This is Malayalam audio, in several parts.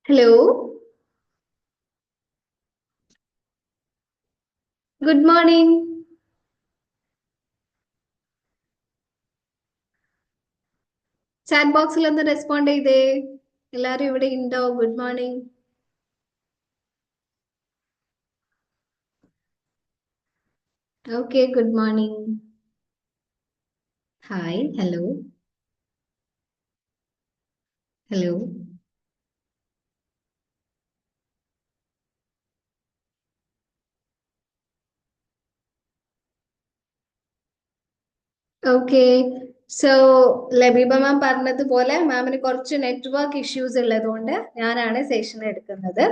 Hello, good morning. ചാറ്റ് ബോക്സിൽ ഒന്ന് റെസ്പോണ്ട് ചെയ്തേ. എല്ലാരും ഇവിടെ ഉണ്ടോ? Good morning. Okay, good morning. Hi, hello, hello. Okay, so Labeeba ma'am പറഞ്ഞതുപോലെ മാമിന് കുറച്ച് നെറ്റ്വർക്ക് ഇഷ്യൂസ് ഉള്ളതുകൊണ്ട് ഞാനാണ് സെഷൻ എടുക്കുന്നത്.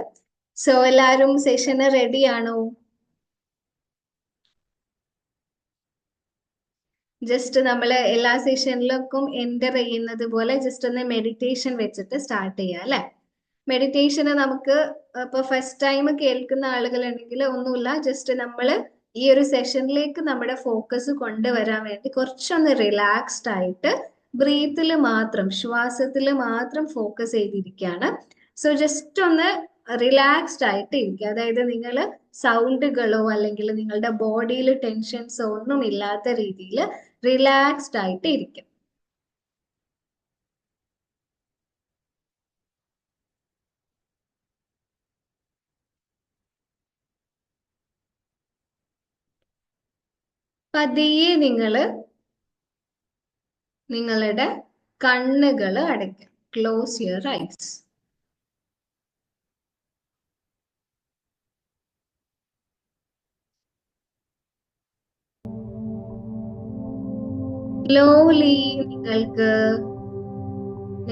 സോ എല്ലാരും സെഷന് റെഡി ആണോ? ജസ്റ്റ് നമ്മൾ എല്ലാ സെഷനിലേക്കും എൻ്റർ ചെയ്യുന്നത് പോലെ ജസ്റ്റ് ഒന്ന് മെഡിറ്റേഷൻ വെച്ചിട്ട് സ്റ്റാർട്ട് ചെയ്യാം അല്ലെ? മെഡിറ്റേഷന് നമുക്ക് ഇപ്പൊ ഫസ്റ്റ് ടൈം കേൾക്കുന്ന ആളുകൾ ഉണ്ടെങ്കിൽ ഒന്നുമില്ല, ജസ്റ്റ് നമ്മൾ ഈ ഒരു സെഷനിലേക്ക് നമ്മുടെ ഫോക്കസ് കൊണ്ടുവരാൻ വേണ്ടി കുറച്ചൊന്ന് റിലാക്സ്ഡ് ആയിട്ട് ബ്രീത്തിൽ മാത്രം, ശ്വാസത്തിൽ മാത്രം ഫോക്കസ് ചെയ്തിരിക്കുകയാണ്. സോ ജസ്റ്റ് ഒന്ന് റിലാക്സ്ഡ് ആയിട്ട് ഇരിക്കുക. അതായത് നിങ്ങൾ സൗണ്ടുകളോ അല്ലെങ്കിൽ നിങ്ങളുടെ ബോഡിയിൽ ടെൻഷൻസോ ഒന്നും ഇല്ലാത്ത രീതിയിൽ റിലാക്സ്ഡ് ആയിട്ട് ഇരിക്കും. പതിയെ നിങ്ങളുടെ കണ്ണുകൾ അടയ്ക്കും. Close your eyes. സ്ലോലി നിങ്ങൾക്ക്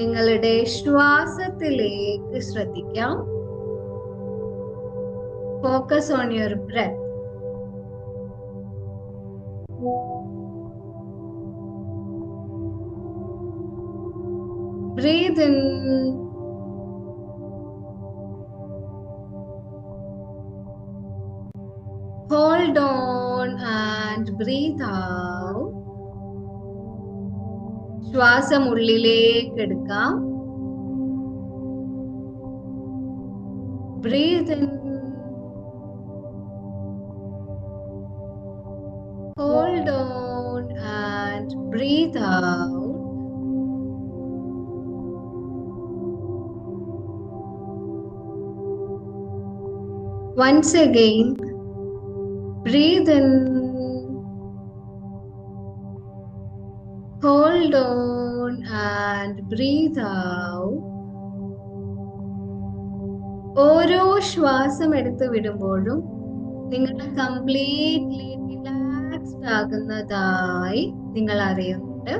നിങ്ങളുടെ ശ്വാസത്തിലേക്ക് ശ്രദ്ധിക്കാം. Focus on your breath. Breathe in. Hold on and breathe out. ശ്വാസം ഉള്ളിലേക്ക് എടുക്കാം. Breathe in. Hold on and breathe out. Once again, breathe in. Hold on and breathe out. ഓരോ ശ്വാസം എടുത്ത് വിടുമ്പോഴും നിങ്ങൾ കംപ്ലീറ്റ്ലി റിലാക്സ്ഡ് ആകുന്നതായി നിങ്ങൾ അറിയുന്നുണ്ട്.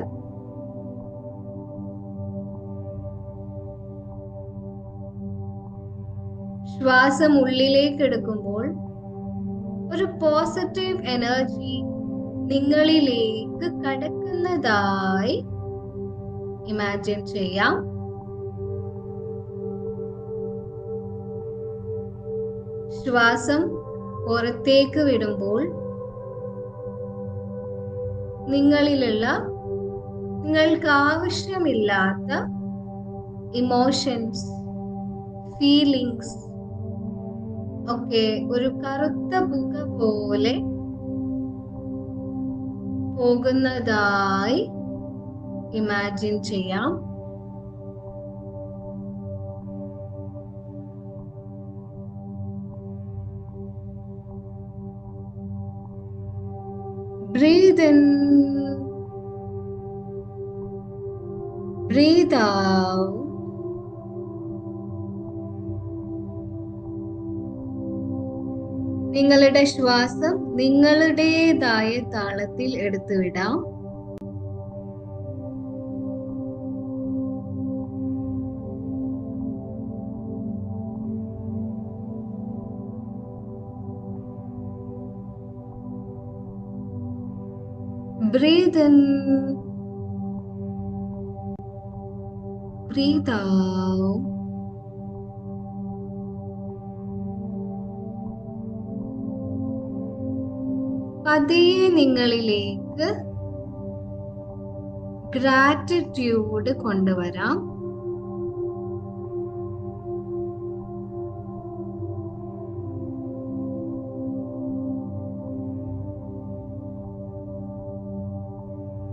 ശ്വാസം ഉള്ളിലേക്ക് എടുക്കുമ്പോൾ ഒരു പോസിറ്റീവ് എനർജി നിങ്ങളിലേക്ക് കടക്കുന്നതായി ഇമാജിൻ ചെയ്യാം. ശ്വാസം പുറത്തേക്ക് വിടുമ്പോൾ നിങ്ങളിലുള്ള നിങ്ങൾക്ക് ആവശ്യമില്ലാത്ത ഇമോഷൻസ്, ഫീലിങ്സ് ഒക്കെ ഒരു കറുത്ത പുക പോലെ പോകുന്നതായി ഇമാജിൻ ചെയ്യാം. Breathe in, breathe out. നിങ്ങളുടെ ശ്വാസം നിങ്ങളുടേതായ താളത്തിൽ എടുത്തുവിടാം. Breathe in, breathe out. പതിയെ നിങ്ങളിലേക്ക് ഗ്രാറ്റിറ്റ്യൂഡ് കൊണ്ടുവരാം.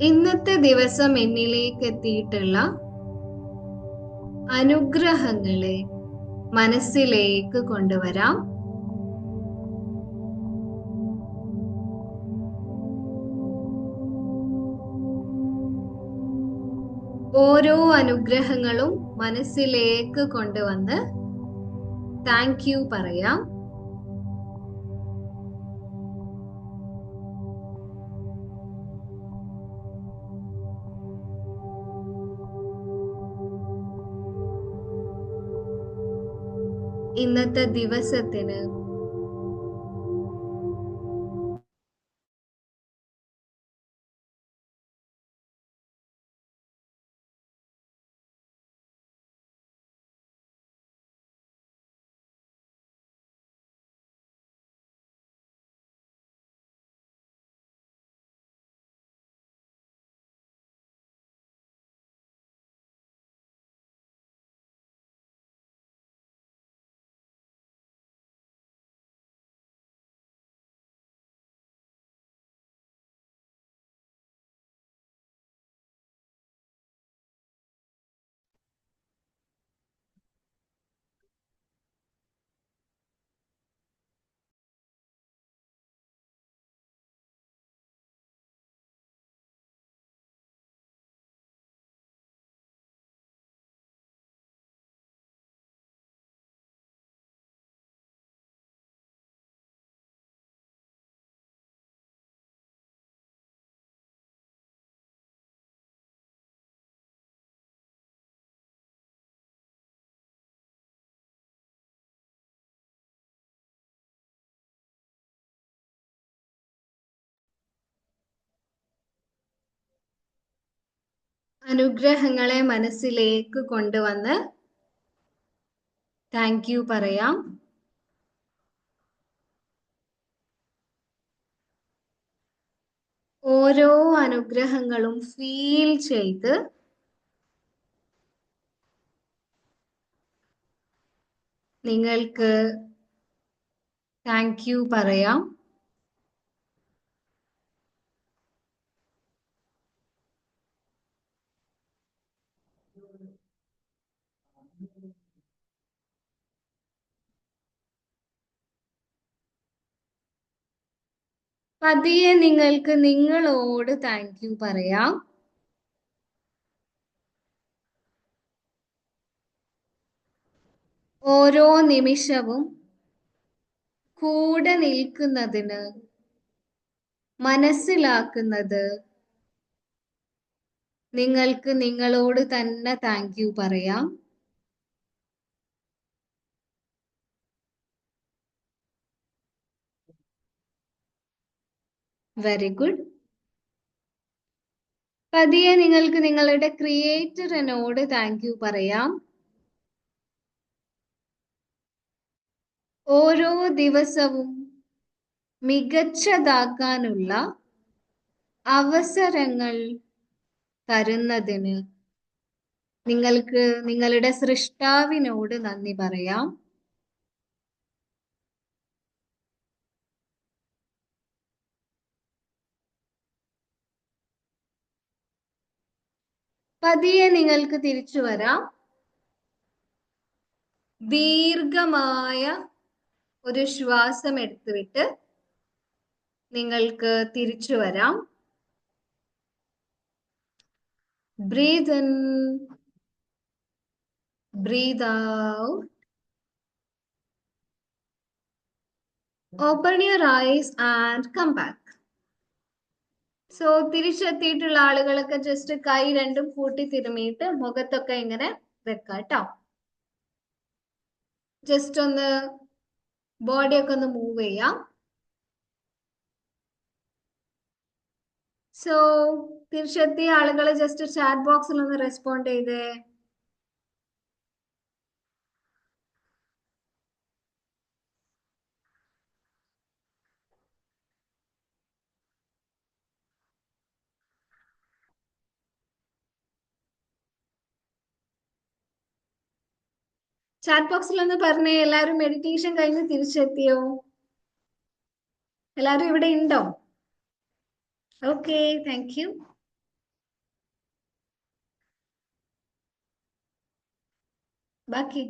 ഇന്നത്തെ ദിവസം എന്നിലേക്ക് എത്തിയിട്ടുള്ള അനുഗ്രഹങ്ങളെ മനസ്സിലേക്ക് കൊണ്ടുവരാം. ഓരോ അനുഗ്രഹങ്ങളും മനസ്സിലേക്ക് കൊണ്ടുവന്ന് താങ്ക് യു പറയാം. ഇന്നത്തെ ദിവസത്തിന് അനുഗ്രഹങ്ങളെ മനസ്സിലേക്ക് കൊണ്ടുവന്ന് താങ്ക് യു പറയാം. ഓരോ അനുഗ്രഹങ്ങളും ഫീൽ ചെയ്ത് നിങ്ങൾക്ക് താങ്ക് യു പറയാം. പതിയെ നിങ്ങൾക്ക് നിങ്ങളോട് താങ്ക് യു പറയാം. ഓരോ നിമിഷവും കൂടെ നിൽക്കുന്നതിന്, മനസ്സിലാക്കുന്നത് നിങ്ങൾക്ക് നിങ്ങളോട് തന്നെ താങ്ക് യു പറയാം. Very good. പതിയെ നിങ്ങൾക്ക് നിങ്ങളുടെ ക്രിയേറ്ററിനോട് താങ്ക് യു പറയാം. ഓരോ ദിവസവും മികച്ചതാക്കാനുള്ള അവസരങ്ങൾ തരുന്നതിന് നിങ്ങൾക്ക് നിങ്ങളുടെ സൃഷ്ടാവിനോട് നന്ദി പറയാം. പതിയെ നിങ്ങൾക്ക് തിരിച്ചു വരാം. ദീർഘമായ ഒരു ശ്വാസം എടുത്തുവിട്ട് നിങ്ങൾക്ക് തിരിച്ചു വരാം. Breathe in, breathe out. Open your eyes and come back. So തിരിച്ചെത്തിയിട്ടുള്ള ആളുകളൊക്കെ ജസ്റ്റ് കൈ രണ്ടും കൂട്ടി തിരുമിയിട്ട് മുഖത്തൊക്കെ ഇങ്ങനെ വെക്കാം കേട്ടോ. ജസ്റ്റ് ഒന്ന് ബോഡിയൊക്കെ ഒന്ന് മൂവ് ചെയ്യാം. സോ തിരിച്ചെത്തിയ ആളുകൾ ജസ്റ്റ് ചാറ്റ് ബോക്സിൽ ഒന്ന് റെസ്പോണ്ട് ചെയ്തേ. ചാറ്റ് ബോക്സിൽ ഒന്ന് പറഞ്ഞേ, എല്ലാവരും മെഡിറ്റേഷൻ കഴിഞ്ഞ് തിരിച്ചെത്തിയോ? എല്ലാവരും ഇവിടെ ഉണ്ടോ? Okay, thank you. ബാക്കി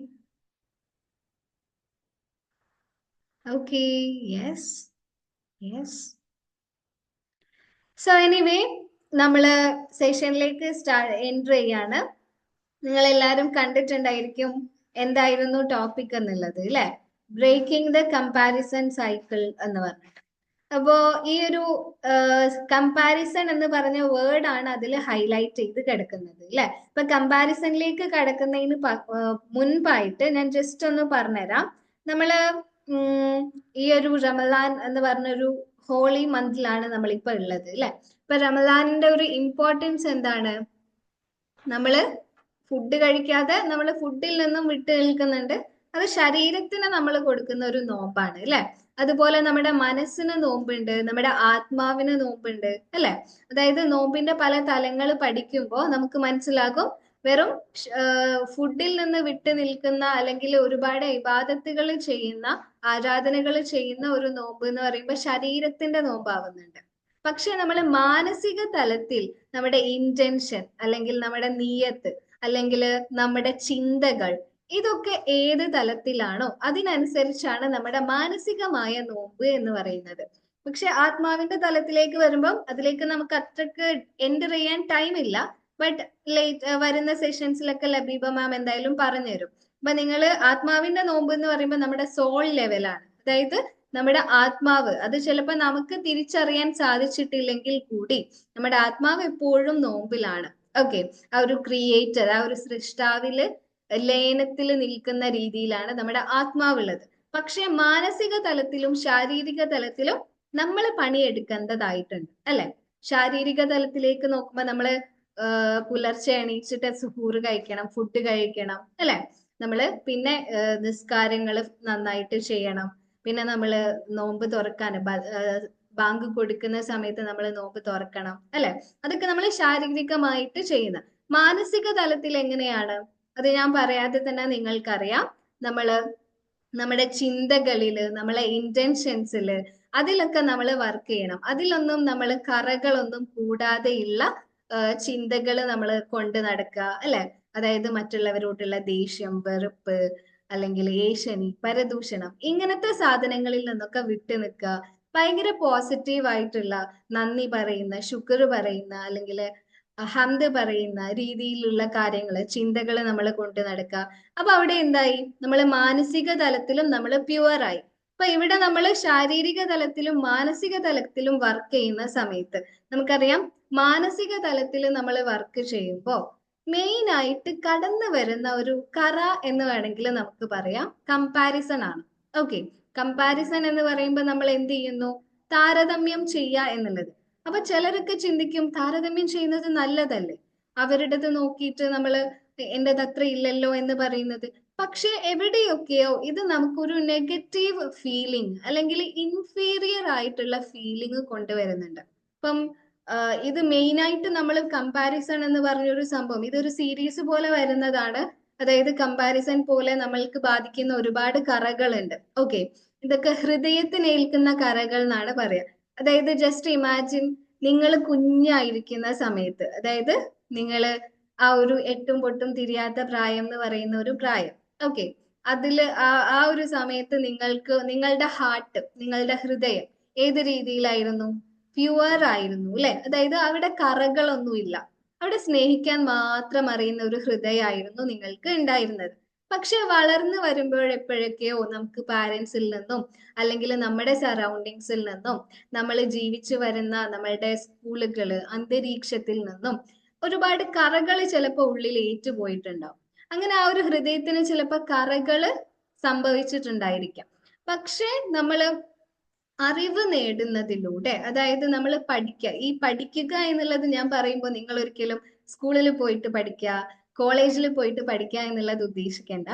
okay. Yes, yes. So anyway നമ്മള് സെഷനിലേക്ക് എൻറ്റർ ചെയ്യാണ്. നിങ്ങൾ എല്ലാവരും കണ്ടിട്ടുണ്ടായിരിക്കും എന്തായിരുന്നു ടോപ്പിക് എന്നുള്ളത് അല്ലെ? ബ്രേക്കിംഗ് ദ കമ്പാരിസൺ സൈക്കിൾ എന്ന് പറഞ്ഞിട്ട്. അപ്പോ ഈ ഒരു കമ്പാരിസൺ എന്ന് പറഞ്ഞ വേർഡ് ആണ് അതിൽ ഹൈലൈറ്റ് ചെയ്ത് കിടക്കുന്നത് അല്ലെ? ഇപ്പൊ കമ്പാരിസണിലേക്ക് കിടക്കുന്നതിന് മുൻപായിട്ട് ഞാൻ ജസ്റ്റ് ഒന്ന് പറഞ്ഞുതരാം. നമ്മള് ഈ ഒരു റമദാൻ എന്ന് പറഞ്ഞൊരു ഹോളി മന്തിലാണ് നമ്മളിപ്പോ ഉള്ളത് അല്ലെ? ഇപ്പൊ റമദാനിന്റെ ഒരു ഇമ്പോർട്ടൻസ് എന്താണ്? നമ്മള് ഫുഡ് കഴിക്കാതെ നമ്മൾ ഫുഡിൽ നിന്നും വിട്ടു നിൽക്കുന്നുണ്ട്. അത് ശരീരത്തിന് നമ്മൾ കൊടുക്കുന്ന ഒരു നോമ്പാണ് അല്ലെ? അതുപോലെ നമ്മുടെ മനസ്സിന് നോമ്പുണ്ട്, നമ്മുടെ ആത്മാവിന് നോമ്പുണ്ട് അല്ലെ? അതായത് നോമ്പിന്റെ പല തലങ്ങൾ പഠിക്കുമ്പോൾ നമുക്ക് മനസ്സിലാകും വെറും ഫുഡിൽ നിന്ന് വിട്ടു നിൽക്കുന്ന അല്ലെങ്കിൽ ഒരുപാട് ഇബാദത്തുകൾ ചെയ്യുന്ന, ആരാധനകൾ ചെയ്യുന്ന ഒരു നോമ്പ് എന്ന് പറയുമ്പോൾ ശരീരത്തിന്റെ നോമ്പാവുന്നുണ്ട്. പക്ഷെ നമ്മൾ മാനസിക തലത്തിൽ നമ്മുടെ ഇന്റൻഷൻ അല്ലെങ്കിൽ നമ്മുടെ നീയത്ത് അല്ലെങ്കിൽ നമ്മുടെ ചിന്തകൾ ഇതൊക്കെ ഏത് തലത്തിലാണോ അതിനനുസരിച്ചാണ് നമ്മുടെ മാനസികമായ നോമ്പ് എന്ന് പറയുന്നത്. പക്ഷെ ആത്മാവിന്റെ തലത്തിലേക്ക് വരുമ്പം അതിലേക്ക് നമുക്ക് അത്രക്ക് എൻ്റർ ചെയ്യാൻ ടൈം ഇല്ല. ബട്ട് വരുന്ന സെഷൻസിലൊക്കെ ലബീബ മാം എന്തായാലും പറഞ്ഞുതരും. അപ്പൊ നിങ്ങൾ ആത്മാവിന്റെ നോമ്പ് എന്ന് പറയുമ്പോൾ നമ്മുടെ സോൾ ലെവലാണ്. അതായത് നമ്മുടെ ആത്മാവ് അത് ചിലപ്പോൾ നമുക്ക് തിരിച്ചറിയാൻ സാധിച്ചിട്ടില്ലെങ്കിൽ കൂടി നമ്മുടെ ആത്മാവ് എപ്പോഴും നോമ്പിലാണ്. ഓക്കെ, ആ ഒരു ക്രിയേറ്റർ, ആ ഒരു സൃഷ്ടാവില് ലയനത്തിൽ നിൽക്കുന്ന രീതിയിലാണ് നമ്മുടെ ആത്മാവുള്ളത്. പക്ഷെ മാനസിക തലത്തിലും ശാരീരിക തലത്തിലും നമ്മൾ പണിയെടുക്കേണ്ടതായിട്ടുണ്ട് അല്ലെ? ശാരീരിക തലത്തിലേക്ക് നോക്കുമ്പോൾ നമ്മള് പുലർച്ചെ എണീച്ചിട്ട് സുഹൂറ് കഴിക്കണം, ഫുഡ് കഴിക്കണം അല്ലെ? നമ്മള് പിന്നെ നിസ്കാരങ്ങൾ നന്നായിട്ട് ചെയ്യണം. പിന്നെ നമ്മള് നോമ്പ് തുറക്കാൻ ബാങ്ക് കൊടുക്കുന്ന സമയത്ത് നമ്മൾ നോമ്പ് തുറക്കണം അല്ലെ? അതൊക്കെ നമ്മൾ ശാരീരികമായിട്ട് ചെയ്യുന്ന. മാനസിക തലത്തിൽ എങ്ങനെയാണ് അത് ഞാൻ പറയാതെ തന്നെ നിങ്ങൾക്കറിയാം. നമ്മള് നമ്മുടെ ചിന്തകളില്, നമ്മളെ ഇന്റൻഷൻസില് അതിലൊക്കെ നമ്മൾ വർക്ക് ചെയ്യണം. അതിലൊന്നും നമ്മൾ കറകളൊന്നും കൂടാതെയുള്ള ചിന്തകൾ നമ്മൾ കൊണ്ട് നടക്കുക അല്ലെ? അതായത് മറ്റുള്ളവരോടുള്ള ദേഷ്യം, വെറുപ്പ് അല്ലെങ്കിൽ ഏഷണി, പരദൂഷണം ഇങ്ങനത്തെ സാധനങ്ങളിൽ നിന്നൊക്കെ വിട്ടു നിൽക്കുക. ഭയങ്കര പോസിറ്റീവ് ആയിട്ടുള്ള നന്ദി പറയുന്ന, ശുക്ർ പറയുന്ന അല്ലെങ്കിൽ ഹംദ് പറയുന്ന രീതിയിലുള്ള കാര്യങ്ങൾ, ചിന്തകൾ നമ്മൾ കൊണ്ട് നടക്കുക. അപ്പൊ അവിടെ എന്തായി? നമ്മൾ മാനസിക തലത്തിലും നമ്മൾ പ്യുവറായി. അപ്പൊ ഇവിടെ നമ്മൾ ശാരീരിക തലത്തിലും മാനസിക തലത്തിലും വർക്ക് ചെയ്യുന്ന സമയത്ത് നമുക്കറിയാം, മാനസിക തലത്തിൽ നമ്മൾ വർക്ക് ചെയ്യുമ്പോൾ മെയിൻ ആയിട്ട് കടന്നു വരുന്ന ഒരു കറ എന്ന് വേണമെങ്കിൽ നമുക്ക് പറയാം കമ്പാരിസൺ ആണ്. ഓക്കെ, കമ്പാരിസൺ എന്ന് പറയുമ്പോൾ നമ്മൾ എന്ത് ചെയ്യുന്നു? താരതമ്യം ചെയ്യുക എന്നുള്ളത്. അപ്പൊ ചിലരൊക്കെ ചിന്തിക്കും താരതമ്യം ചെയ്യുന്നത് നല്ലതല്ലേ, അവരുടേത് നോക്കിയിട്ട് നമ്മൾ എന്റേത് അത്ര ഇല്ലല്ലോ എന്ന് പറയുന്നത്. പക്ഷെ എവിടെയൊക്കെയോ ഇത് നമുക്കൊരു നെഗറ്റീവ് ഫീലിംഗ് അല്ലെങ്കിൽ ഇൻഫീരിയർ ആയിട്ടുള്ള ഫീലിംഗ് കൊണ്ടുവരുന്നുണ്ട്. ഇപ്പം ഇത് മെയിൻ ആയിട്ട് നമ്മൾ കമ്പാരിസൺ എന്ന് പറഞ്ഞൊരു സംഭവം, ഇതൊരു സീരീസ് പോലെ വരുന്നതാണ്. അതായത് കമ്പാരിസൺ പോലെ നമ്മൾക്ക് ബാധിക്കുന്ന ഒരുപാട് കറകളുണ്ട്. ഓക്കെ, ഇതൊക്കെ ഹൃദയത്തിനേൽക്കുന്ന കറകൾ എന്നാണ് പറയാ. അതായത് ജസ്റ്റ് ഇമാജിൻ, നിങ്ങൾ കുഞ്ഞായിരിക്കുന്ന സമയത്ത്, അതായത് നിങ്ങൾ ആ ഒരു എട്ടും പൊട്ടും തിരിയാത്ത പ്രായം എന്ന് പറയുന്ന ഒരു പ്രായം. ഓക്കെ, അതില് ആ ഒരു സമയത്ത് നിങ്ങൾക്ക് നിങ്ങളുടെ ഹാർട്ട്, നിങ്ങളുടെ ഹൃദയം ഏത് രീതിയിലായിരുന്നു? പ്യുവർ ആയിരുന്നു അല്ലെ? അതായത് അവിടെ കറകളൊന്നുമില്ല. അവിടെ സ്നേഹിക്കാൻ മാത്രം അറിയുന്ന ഒരു ഹൃദയമായിരുന്നു നിങ്ങൾക്ക് ഉണ്ടായിരുന്നത്. പക്ഷെ വളർന്നു വരുമ്പോഴെപ്പോഴൊക്കെയോ നമുക്ക് പാരന്റ്സിൽ നിന്നും അല്ലെങ്കിൽ നമ്മുടെ സറൗണ്ടിങ്സിൽ നിന്നും നമ്മൾ ജീവിച്ചു വരുന്ന നമ്മളുടെ സ്കൂളുകള്, അന്തരീക്ഷത്തിൽ നിന്നും ഒരുപാട് കറകൾ ചിലപ്പോൾ ഉള്ളിൽ ഏറ്റുപോയിട്ടുണ്ടാവും. അങ്ങനെ ആ ഒരു ഹൃദയത്തിന് ചിലപ്പോൾ കറകള് സംഭവിച്ചിട്ടുണ്ടായിരിക്കാം. പക്ഷെ നമ്മള് അറിവ് നേടുന്നതിലൂടെ, അതായത് നമ്മൾ ഈ പഠിക്കുക എന്നുള്ളത് ഞാൻ പറയുമ്പോൾ നിങ്ങൾ ഒരിക്കലും സ്കൂളിൽ പോയിട്ട് പഠിക്കുക, കോളേജിൽ പോയിട്ട് പഠിക്കുക എന്നുള്ളത് ഉദ്ദേശിക്കേണ്ട.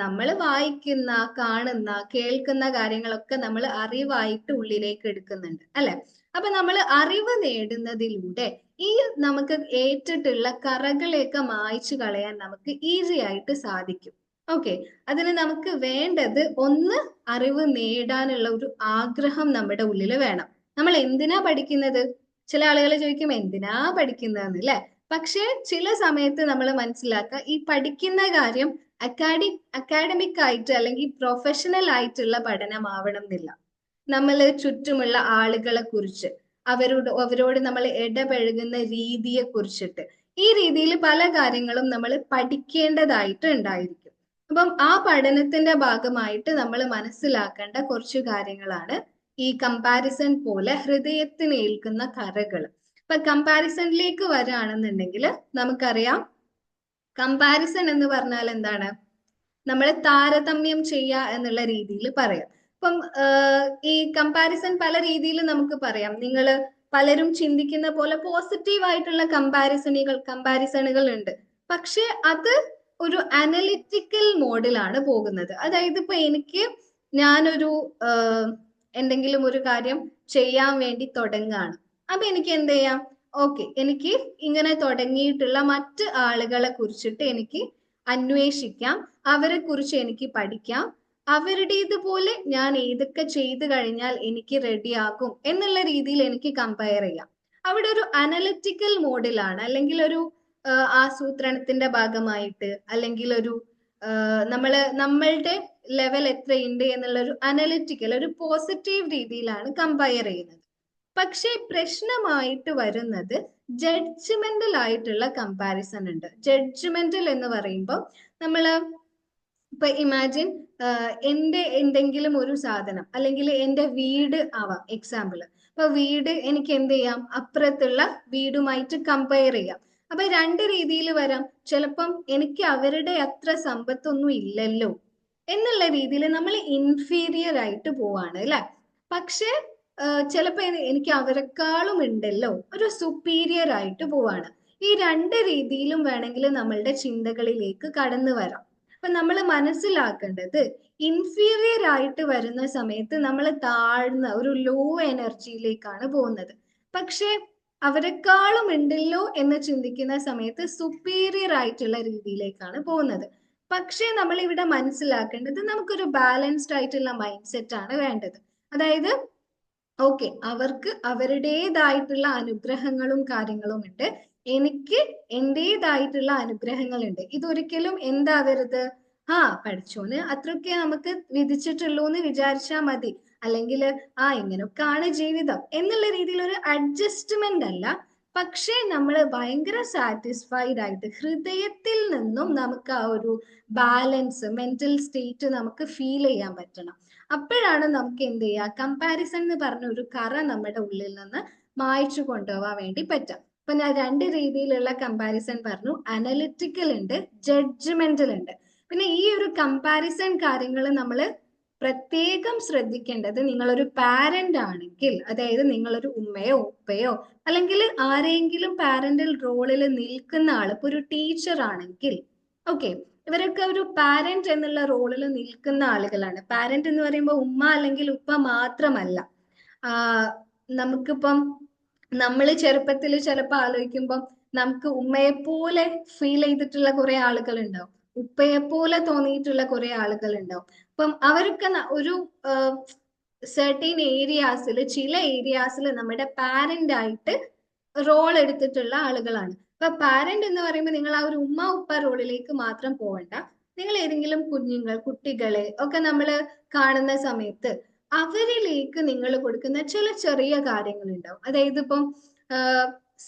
നമ്മൾ വായിക്കുന്ന, കാണുന്ന, കേൾക്കുന്ന കാര്യങ്ങളൊക്കെ നമ്മൾ അറിവായിട്ട് ഉള്ളിലേക്ക് എടുക്കുന്നുണ്ട് അല്ലെ? അപ്പൊ നമ്മൾ അറിവ് നേടുന്നതിലൂടെ ഈ നമുക്ക് ഏറ്റിട്ടുള്ള കറകളെയൊക്കെ മായ്ച്ചു കളയാൻ നമുക്ക് ഈസി ആയിട്ട് സാധിക്കും. ഓക്കെ, അതിന് നമുക്ക് വേണ്ടത് ഒന്ന് അറിവ് നേടാനുള്ള ഒരു ആഗ്രഹം നമ്മുടെ ഉള്ളിൽ വേണം. നമ്മൾ എന്തിനാ പഠിക്കുന്നത്? ചില ആളുകൾ ചോദിക്കും എന്തിനാ പഠിക്കുന്നതെന്ന് അല്ലെ? പക്ഷെ ചില സമയത്ത് നമ്മൾ മനസ്സിലാക്കുക ഈ പഠിക്കുന്ന കാര്യം അക്കാഡമിക് ആയിട്ട് അല്ലെങ്കിൽ പ്രൊഫഷണൽ ആയിട്ടുള്ള പഠനമാവണം എന്നില്ല. നമ്മൾ ചുറ്റുമുള്ള ആളുകളെ കുറിച്ച്, അവരോട് നമ്മൾ ഇടപഴകുന്ന രീതിയെ കുറിച്ചിട്ട്, ഈ രീതിയിൽ പല കാര്യങ്ങളും നമ്മൾ പഠിക്കേണ്ടതായിട്ട് ഉണ്ടായിരിക്കും. അപ്പം ആ പഠനത്തിന്റെ ഭാഗമായിട്ട് നമ്മൾ മനസ്സിലാക്കേണ്ട കുറച്ച് കാര്യങ്ങളാണ് ഈ കമ്പാരിസൺ പോലെ ഹൃദയത്തിന് ഏൽക്കുന്ന കറകൾ. ഇപ്പൊ കമ്പാരിസണിലേക്ക് വരാണെന്നുണ്ടെങ്കിൽ നമുക്കറിയാം, കമ്പാരിസൺ എന്ന് പറഞ്ഞാൽ എന്താണ്? നമ്മൾ താരതമ്യം ചെയ്യുക എന്നുള്ള രീതിയിൽ പറയാം. ഇപ്പം ഈ കമ്പാരിസൺ പല രീതിയിൽ നമുക്ക് പറയാം. നിങ്ങൾ പലരും ചിന്തിക്കുന്ന പോലെ പോസിറ്റീവ് ആയിട്ടുള്ള കമ്പാരിസണുകൾ ഉണ്ട്. പക്ഷെ അത് ഒരു അനലിറ്റിക്കൽ മോഡിലാണ് പോകുന്നത്. അതായത് ഇപ്പൊ ഞാനൊരു എന്തെങ്കിലും ഒരു കാര്യം ചെയ്യാൻ വേണ്ടി തുടങ്ങുകയാണ്. അപ്പൊ എനിക്ക് എന്ത് ചെയ്യാം? ഓക്കെ, എനിക്ക് ഇങ്ങനെ തുടങ്ങിയിട്ടുള്ള മറ്റ് ആളുകളെ കുറിച്ചിട്ട് എനിക്ക് അന്വേഷിക്കാം, അവരെ കുറിച്ച് എനിക്ക് പഠിക്കാം, അവരുടേതുപോലെ ഞാൻ ഏതൊക്കെ ചെയ്തു കഴിഞ്ഞാൽ എനിക്ക് റെഡിയാകും എന്നുള്ള രീതിയിൽ എനിക്ക് കമ്പയർ ചെയ്യാം. അവിടെ ഒരു അനലിറ്റിക്കൽ മോഡിലാണ്, അല്ലെങ്കിൽ ഒരു ആസൂത്രണത്തിന്റെ ഭാഗമായിട്ട്, അല്ലെങ്കിൽ ഒരു നമ്മളുടെ ലെവൽ എത്രയുണ്ട് എന്നുള്ള ഒരു അനലിറ്റിക്കൽ, ഒരു പോസിറ്റീവ് രീതിയിലാണ് കമ്പയർ ചെയ്യുന്നത്. പക്ഷേ പ്രശ്നമായിട്ട് വരുന്നത് ജഡ്ജ്മെന്റൽ ആയിട്ടുള്ള കമ്പാരിസൺ ഉണ്ട്. ജഡ്ജ്മെന്റൽ എന്ന് പറയുമ്പോൾ നമ്മള് ഇപ്പൊ ഇമാജിൻ, എന്റെ എന്തെങ്കിലും ഒരു സാധനം അല്ലെങ്കിൽ എന്റെ വീട് ആവാം എക്സാമ്പിൾ. അപ്പൊ വീട് എനിക്ക് എന്ത് ചെയ്യാം? അപ്പുറത്തുള്ള വീടുമായിട്ട് കമ്പയർ ചെയ്യാം. അപ്പൊ രണ്ട് രീതിയിൽ വരാം. ചിലപ്പം എനിക്ക് അവരുടെ അത്ര സമ്പത്തൊന്നും ഇല്ലല്ലോ എന്നുള്ള രീതിയിൽ നമ്മൾ ഇൻഫീരിയർ ആയിട്ട് പോവാണ് അല്ലെ. പക്ഷെ ചിലപ്പോ എനിക്ക് അവരെക്കാളും ഉണ്ടല്ലോ, ഒരു സുപ്പീരിയർ ആയിട്ട് പോവാണ്. ഈ രണ്ട് രീതിയിലും വേണമെങ്കിൽ നമ്മളുടെ ചിന്തകളിലേക്ക് കടന്നു വരാം. അപ്പൊ നമ്മൾ മനസ്സിലാക്കേണ്ടത്, ഇൻഫീരിയർ ആയിട്ട് വരുന്ന സമയത്ത് നമ്മൾ താഴ്ന്ന ഒരു ലോ എനർജിയിലേക്കാണ് പോകുന്നത്. പക്ഷെ അവരെക്കാളും ഉണ്ടല്ലോ എന്ന് ചിന്തിക്കുന്ന സമയത്ത് സുപ്പീരിയർ ആയിട്ടുള്ള രീതിയിലേക്കാണ് പോകുന്നത്. പക്ഷെ നമ്മൾ ഇവിടെ മനസ്സിലാക്കേണ്ടത്, നമുക്കൊരു ബാലൻസ്ഡ് ആയിട്ടുള്ള മൈൻഡ് സെറ്റ് ആണ് വേണ്ടത്. അതായത് ഓക്കെ, അവർക്ക് അവരുടേതായിട്ടുള്ള അനുഗ്രഹങ്ങളും കാര്യങ്ങളും ഉണ്ട്, എനിക്ക് എന്റേതായിട്ടുള്ള അനുഗ്രഹങ്ങളുണ്ട്. ഇതൊരിക്കലും എന്താവരുത്, പഠിച്ചോന് അത്രയൊക്കെ നമുക്ക് വിധിച്ചിട്ടുള്ളൂ എന്ന് വിചാരിച്ചാൽ മതി, അല്ലെങ്കിൽ ഇങ്ങനൊക്കെയാണ് ജീവിതം എന്നുള്ള രീതിയിൽ ഒരു അഡ്ജസ്റ്റ്മെന്റ് അല്ല. പക്ഷേ നമ്മൾ ഭയങ്കര സാറ്റിസ്ഫൈഡ് ആയിട്ട് ഹൃദയത്തിൽ നിന്നും നമുക്ക് ആ ഒരു ബാലൻസ്, മെന്റൽ സ്റ്റേറ്റ് നമുക്ക് ഫീൽ ചെയ്യാൻ പറ്റണം. അപ്പോഴാണ് നമുക്ക് എന്ത് ചെയ്യുക, കമ്പാരിസൺ എന്ന് പറഞ്ഞ ഒരു കറ നമ്മുടെ ഉള്ളിൽ നിന്ന് മായ്ച്ചു കൊണ്ടുപോകാൻ വേണ്ടി പറ്റാം. അപ്പൊ ഞാൻ രണ്ട് രീതിയിലുള്ള കമ്പാരിസൺ പറഞ്ഞു. അനലിറ്റിക്കൽ ഉണ്ട്, ജഡ്ജ്മെന്റൽ ഉണ്ട്. പിന്നെ ഈ ഒരു കമ്പാരിസൺ കാര്യങ്ങൾ നമ്മൾ പ്രത്യേകം ശ്രദ്ധിക്കേണ്ടത്, നിങ്ങളൊരു പാരന്റ് ആണെങ്കിൽ, അതായത് നിങ്ങളൊരു ഉമ്മയോ ഉപ്പയോ അല്ലെങ്കിൽ ആരെങ്കിലും പാരന്റൽ റോളിൽ നിൽക്കുന്ന ആൾ, ഇപ്പൊ ഒരു ടീച്ചർ ആണെങ്കിൽ, ഓക്കെ, ഇവരൊക്കെ ഒരു പാരന്റ് എന്നുള്ള റോളിൽ നിൽക്കുന്ന ആളുകളാണ്. പാരന്റ് എന്ന് പറയുമ്പോൾ ഉമ്മ അല്ലെങ്കിൽ ഉപ്പ മാത്രമല്ല. നമുക്കിപ്പം നമ്മൾ ചെറുപ്പത്തിൽ ചിലപ്പോൾ ആലോചിക്കുമ്പം നമുക്ക് ഉമ്മയെ പോലെ ഫീൽ ചെയ്തിട്ടുള്ള കുറെ ആളുകൾ ഉണ്ടാവും, ഉപ്പയെ പോലെ തോന്നിയിട്ടുള്ള കുറെ ആളുകൾ ഉണ്ടാവും. അപ്പം അവരൊക്കെ ഒരു സെർട്ടൈൻ ഏരിയാസിൽ, ചില ഏരിയാസിൽ നമ്മുടെ പാരന്റ് ആയിട്ട് റോൾ എടുത്തിട്ടുള്ള ആളുകളാണ്. അപ്പൊ പാരന്റ് എന്ന് പറയുമ്പോൾ നിങ്ങൾ ആ ഒരു ഉമ്മ ഉപ്പ റോളിലേക്ക് മാത്രം പോകണ്ട. നിങ്ങൾ ഏതെങ്കിലും കുട്ടികളെ ഒക്കെ നമ്മൾ കാണുന്ന സമയത്ത് അവരിലേക്ക് നിങ്ങൾ കൊടുക്കുന്ന ചില ചെറിയ കാര്യങ്ങൾ ഉണ്ടാവും. അതായത് ഇപ്പം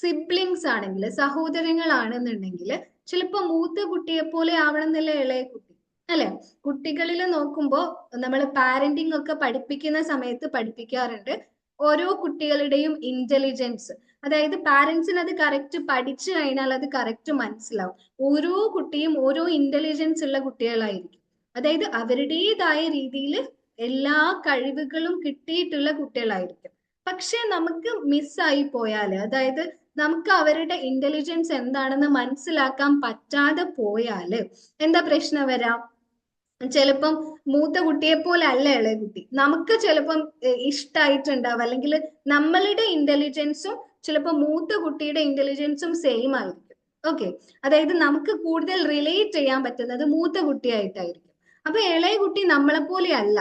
സിബ്ലിങ്സ് ആണെങ്കിൽ, സഹോദരങ്ങളാണെന്നുണ്ടെങ്കിൽ, ചിലപ്പോ മൂത്ത കുട്ടിയെ പോലെ ആവണം എന്നല്ലേ ഇളയ കുട്ടി, അല്ലെ? കുട്ടികളിൽ നോക്കുമ്പോൾ നമ്മൾ പാരന്റിങ് ഒക്കെ പഠിപ്പിക്കുന്ന സമയത്ത് പഠിപ്പിക്കാറുണ്ട് ഓരോ കുട്ടികളുടെയും ഇന്റലിജൻസ്. അതായത് പാരന്റ്സിന് അത് കറക്റ്റ് പഠിച്ചു കഴിഞ്ഞാൽ അത് കറക്റ്റ് മനസ്സിലാവും. ഓരോ കുട്ടിയും ഓരോ ഇന്റലിജൻസ് ഉള്ള കുട്ടികളായിരിക്കും. അതായത് അവരുടേതായ രീതിയിൽ എല്ലാ കഴിവുകളും കിട്ടിയിട്ടുള്ള കുട്ടികളായിരിക്കും. പക്ഷെ നമുക്ക് മിസ്സായി പോയാല്, അതായത് നമുക്ക് അവരുടെ ഇന്റലിജൻസ് എന്താണെന്ന് മനസ്സിലാക്കാൻ പറ്റാതെ പോയാല് എന്താ പ്രശ്നം വരാം? ചിലപ്പം മൂത്ത കുട്ടിയെ പോലെ അല്ല ഇളയ കുട്ടി, നമുക്ക് ചിലപ്പം ഇഷ്ടമായിട്ടുണ്ടാവും, അല്ലെങ്കിൽ നമ്മളുടെ ഇന്റലിജൻസും ചിലപ്പോൾ മൂത്ത കുട്ടിയുടെ ഇന്റലിജൻസും സെയിം ആയിരിക്കും. ഓക്കെ, അതായത് നമുക്ക് കൂടുതൽ റിലേറ്റ് ചെയ്യാൻ പറ്റുന്നത് മൂത്ത കുട്ടിയായിട്ടായിരിക്കും. അപ്പൊ ഇളയ കുട്ടി നമ്മളെ പോലെ അല്ല.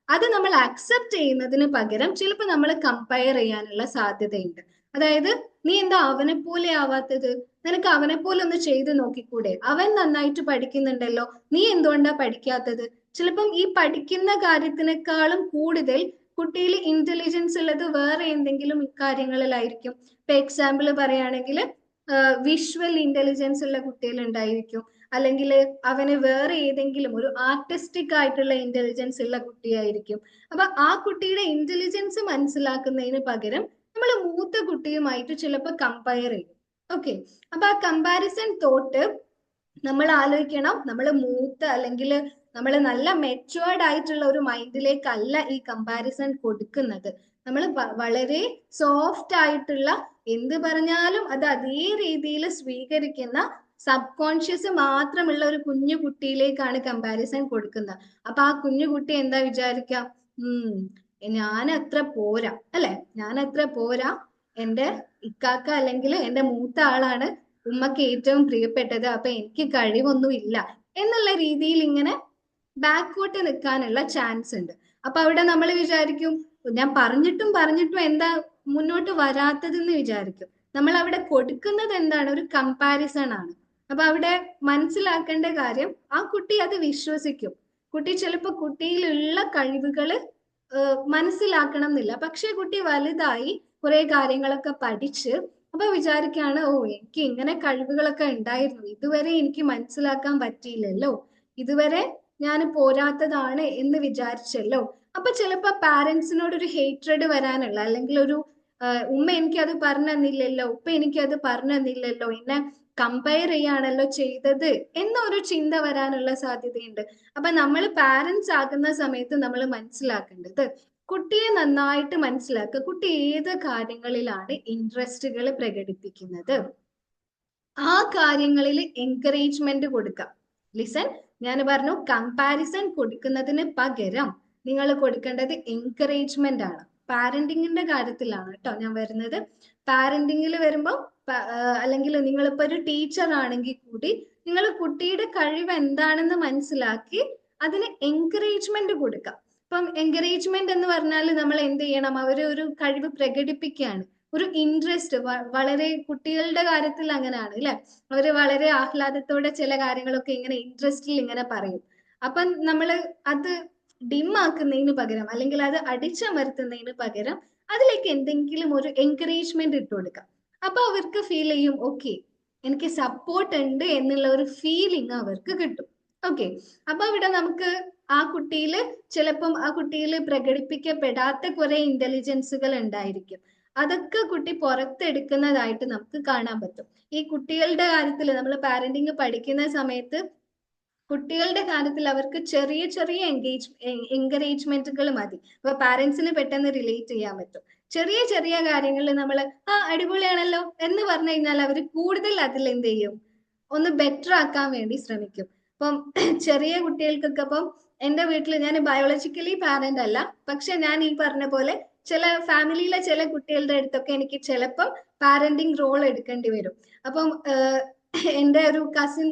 അത് നമ്മൾ അക്സെപ്റ്റ് ചെയ്യുന്നതിന് പകരം ചിലപ്പോൾ നമ്മൾ കമ്പയർ ചെയ്യാനുള്ള സാധ്യതയുണ്ട്. അതായത് നീ എന്താ അവനെ പോലെ ആവാത്തത്? നിനക്ക് അവനെ പോലെ ഒന്ന് ചെയ്ത് നോക്കിക്കൂടെ? അവൻ നന്നായിട്ട് പഠിക്കുന്നുണ്ടല്ലോ, നീ എന്തുകൊണ്ടാ പഠിക്കാത്തത്? ചിലപ്പം ഈ പഠിക്കുന്ന കാര്യത്തിനേക്കാളും കൂടുതൽ കുട്ടിയിൽ ഇന്റലിജൻസ് ഉള്ളത് വേറെ എന്തെങ്കിലും കാര്യങ്ങളിലായിരിക്കും. ഇപ്പൊ എക്സാമ്പിൾ പറയുകയാണെങ്കിൽ വിഷ്വൽ ഇന്റലിജൻസ് ഉള്ള കുട്ടികൾ ഉണ്ടായിരിക്കും, അല്ലെങ്കിൽ അവന് വേറെ ഏതെങ്കിലും ഒരു ആർട്ടിസ്റ്റിക് ആയിട്ടുള്ള ഇന്റലിജൻസ് ഉള്ള കുട്ടിയായിരിക്കും. അപ്പൊ ആ കുട്ടിയുടെ ഇന്റലിജൻസ് മനസ്സിലാക്കുന്നതിന് പകരം നമ്മൾ മൂത്ത കുട്ടിയുമായിട്ട് ചിലപ്പോൾ കമ്പയർ ചെയ്യും. ഓക്കെ, അപ്പൊ ആ കമ്പാരിസൺ തോട്ട് നമ്മൾ ആലോചിക്കണം. നമ്മൾ മൂത്ത അല്ലെങ്കിൽ നമ്മൾ നല്ല മെച്ചുവേർഡ് ആയിട്ടുള്ള ഒരു മൈൻഡിലേക്കല്ല ഈ കമ്പാരിസൺ കൊടുക്കുന്നത്. നമ്മൾ വളരെ സോഫ്റ്റ് ആയിട്ടുള്ള എന്ത് പറഞ്ഞാലും അത് അതേ രീതിയിൽ സ്വീകരിക്കുന്ന സബ് കോൺഷ്യസ് മാത്രമുള്ള ഒരു കുഞ്ഞു കുട്ടിയിലേക്കാണ് കമ്പാരിസൺ കൊടുക്കുന്നത്. അപ്പൊ ആ കുഞ്ഞു കുട്ടി എന്താ വിചാരിക്കാം? ഞാൻ അത്ര പോരാ അല്ലെ, ഞാൻ അത്ര പോരാ, എന്റെ ഇക്കാക്ക അല്ലെങ്കിൽ എന്റെ മൂത്ത ആളാണ് ഉമ്മക്ക് ഏറ്റവും പ്രിയപ്പെട്ടത്, അപ്പൊ എനിക്ക് കഴിവൊന്നും ഇല്ല എന്നുള്ള രീതിയിൽ ഇങ്ങനെ ബാക്കോട്ട് നിൽക്കാനുള്ള ചാൻസ് ഉണ്ട്. അപ്പൊ അവിടെ നമ്മൾ വിചാരിക്കും, ഞാൻ പറഞ്ഞിട്ടും എന്താ മുന്നോട്ട് വരാത്തതെന്ന് വിചാരിക്കും. നമ്മൾ അവിടെ കൊടുക്കുന്നത് എന്താണ്? ഒരു കമ്പാരിസൺ ആണ്. അപ്പൊ അവിടെ മനസ്സിലാക്കേണ്ട കാര്യം, ആ കുട്ടി അത് വിശ്വസിക്കും. കുട്ടി ചിലപ്പോൾ കുട്ടിയിലുള്ള കഴിവുകള് മനസ്സിലാക്കണം എന്നില്ല, പക്ഷെ കുട്ടി വലുതായി കുറെ കാര്യങ്ങളൊക്കെ പഠിച്ച് അപ്പൊ വിചാരിക്കാണ്, ഓ എനിക്ക് ഇങ്ങനെ കഴിവുകളൊക്കെ ഉണ്ടായിരുന്നു, ഇതുവരെ എനിക്ക് മനസ്സിലാക്കാൻ പറ്റിയില്ലല്ലോ, ഇതുവരെ ഞാൻ പോരാത്തതാണ് എന്ന് വിചാരിച്ചല്ലോ. അപ്പൊ ചിലപ്പോ പാരന്റ്സിനോട് ഒരു ഹേറ്റ്രഡ് വരാനുള്ള, അല്ലെങ്കിൽ ഒരു ഉമ്മ എനിക്ക് അത് പറഞ്ഞു തന്നില്ലല്ലോ, ഉപ്പ എനിക്ക് അത് പറഞ്ഞു തന്നില്ലല്ലോ, എന്നെ കമ്പയർ ചെയ്യാണല്ലോ ചെയ്തത് എന്നൊരു ചിന്ത വരാനുള്ള സാധ്യതയുണ്ട്. അപ്പൊ നമ്മൾ പാരന്റ്സ് ആകുന്ന സമയത്ത് നമ്മൾ മനസ്സിലാക്കേണ്ടത്, കുട്ടിയെ നന്നായിട്ട് മനസ്സിലാക്കുക. കുട്ടി ഏത് കാര്യങ്ങളിലാണ് ഇൻട്രസ്റ്റുകൾ പ്രകടിപ്പിക്കുന്നത്, ആ കാര്യങ്ങളിൽ എൻകറേജ്മെന്റ് കൊടുക്കാം. ലിസൺ, ഞാൻ പറഞ്ഞു കമ്പാരിസൺ കൊടുക്കുന്നതിന് പകരം നിങ്ങൾ കൊടുക്കേണ്ടത് എൻകറേജ്മെന്റ് ആണ്. പാരന്റിങ്ങിന്റെ കാര്യത്തിലാണ് കേട്ടോ ഞാൻ വരുന്നത്. പാരന്റിങ്ങിൽ വരുമ്പോൾ അല്ലെങ്കിൽ നിങ്ങളിപ്പോ ഒരു ടീച്ചർ ആണെങ്കിൽ കൂടി നിങ്ങൾ കുട്ടിയുടെ കഴിവ് എന്താണെന്ന് മനസ്സിലാക്കി അതിന് എൻകറേജ്മെന്റ് കൊടുക്കാം. ഇപ്പം എൻകറേജ്മെന്റ് എന്ന് പറഞ്ഞാൽ നമ്മൾ എന്ത് ചെയ്യണം? അവര് ഒരു കഴിവ് പ്രകടിപ്പിക്കുകയാണ്, ഒരു ഇൻട്രസ്റ്റ്. വളരെ കുട്ടികളുടെ കാര്യത്തിൽ അങ്ങനെയാണ് അല്ലെ, അവര് വളരെ ആഹ്ലാദത്തോടെ ചില കാര്യങ്ങളൊക്കെ ഇങ്ങനെ ഇൻട്രസ്റ്റിൽ ഇങ്ങനെ പറയും. അപ്പം നമ്മൾ അത് ഡിം ആക്കുന്നതിന് പകരം, അല്ലെങ്കിൽ അത് അടിച്ചമർത്തുന്നതിന് പകരം അതിലേക്ക് എന്തെങ്കിലും ഒരു എൻകറേജ്മെന്റ് ഇട്ട് കൊടുക്കാം. അപ്പൊ അവർക്ക് ഫീൽ ചെയ്യും, ഓക്കെ എനിക്ക് സപ്പോർട്ട് ഉണ്ട് എന്നുള്ള ഒരു ഫീലിംഗ് അവർക്ക് കിട്ടും. ഓക്കെ, അപ്പൊ ഇവിടെ നമുക്ക് ആ കുട്ടിയിൽ ചിലപ്പം ആ കുട്ടിയിൽ പ്രകടിപ്പിക്കപ്പെടാത്ത കുറെ ഇന്റലിജൻസുകൾ ഉണ്ടായിരിക്കും. അതൊക്കെ കുട്ടി പുറത്തെടുക്കുന്നതായിട്ട് നമുക്ക് കാണാൻ പറ്റും. ഈ കുട്ടികളുടെ കാര്യത്തിൽ നമ്മൾ പാരന്റിങ് പഠിക്കുന്ന സമയത്ത് കുട്ടികളുടെ കാര്യത്തിൽ അവർക്ക് ചെറിയ ചെറിയ എൻകറേജ്മെന്റുകൾ മതി. അപ്പൊ പാരന്റ്സിന് പെട്ടെന്ന് റിലേറ്റ് ചെയ്യാൻ പറ്റും. ചെറിയ ചെറിയ കാര്യങ്ങളിൽ നമ്മൾ അടിപൊളിയാണല്ലോ എന്ന് പറഞ്ഞു കഴിഞ്ഞാൽ അവർ കൂടുതൽ അതിൽ എന്ത് ചെയ്യും? ഒന്ന് ബെറ്റർ ആക്കാൻ വേണ്ടി ശ്രമിക്കും. അപ്പം ചെറിയ കുട്ടികൾക്കൊക്കെ, അപ്പം എന്റെ വീട്ടിൽ ഞാൻ ബയോളജിക്കലി പാരന്റ് അല്ല, പക്ഷെ ഞാൻ ഈ പറഞ്ഞ പോലെ ചില ഫാമിലിയിലെ ചില കുട്ടികളുടെ അടുത്തൊക്കെ എനിക്ക് ചിലപ്പം പാരന്റിങ് റോൾ എടുക്കേണ്ടി വരും. അപ്പം എന്റെ ഒരു കസിൻ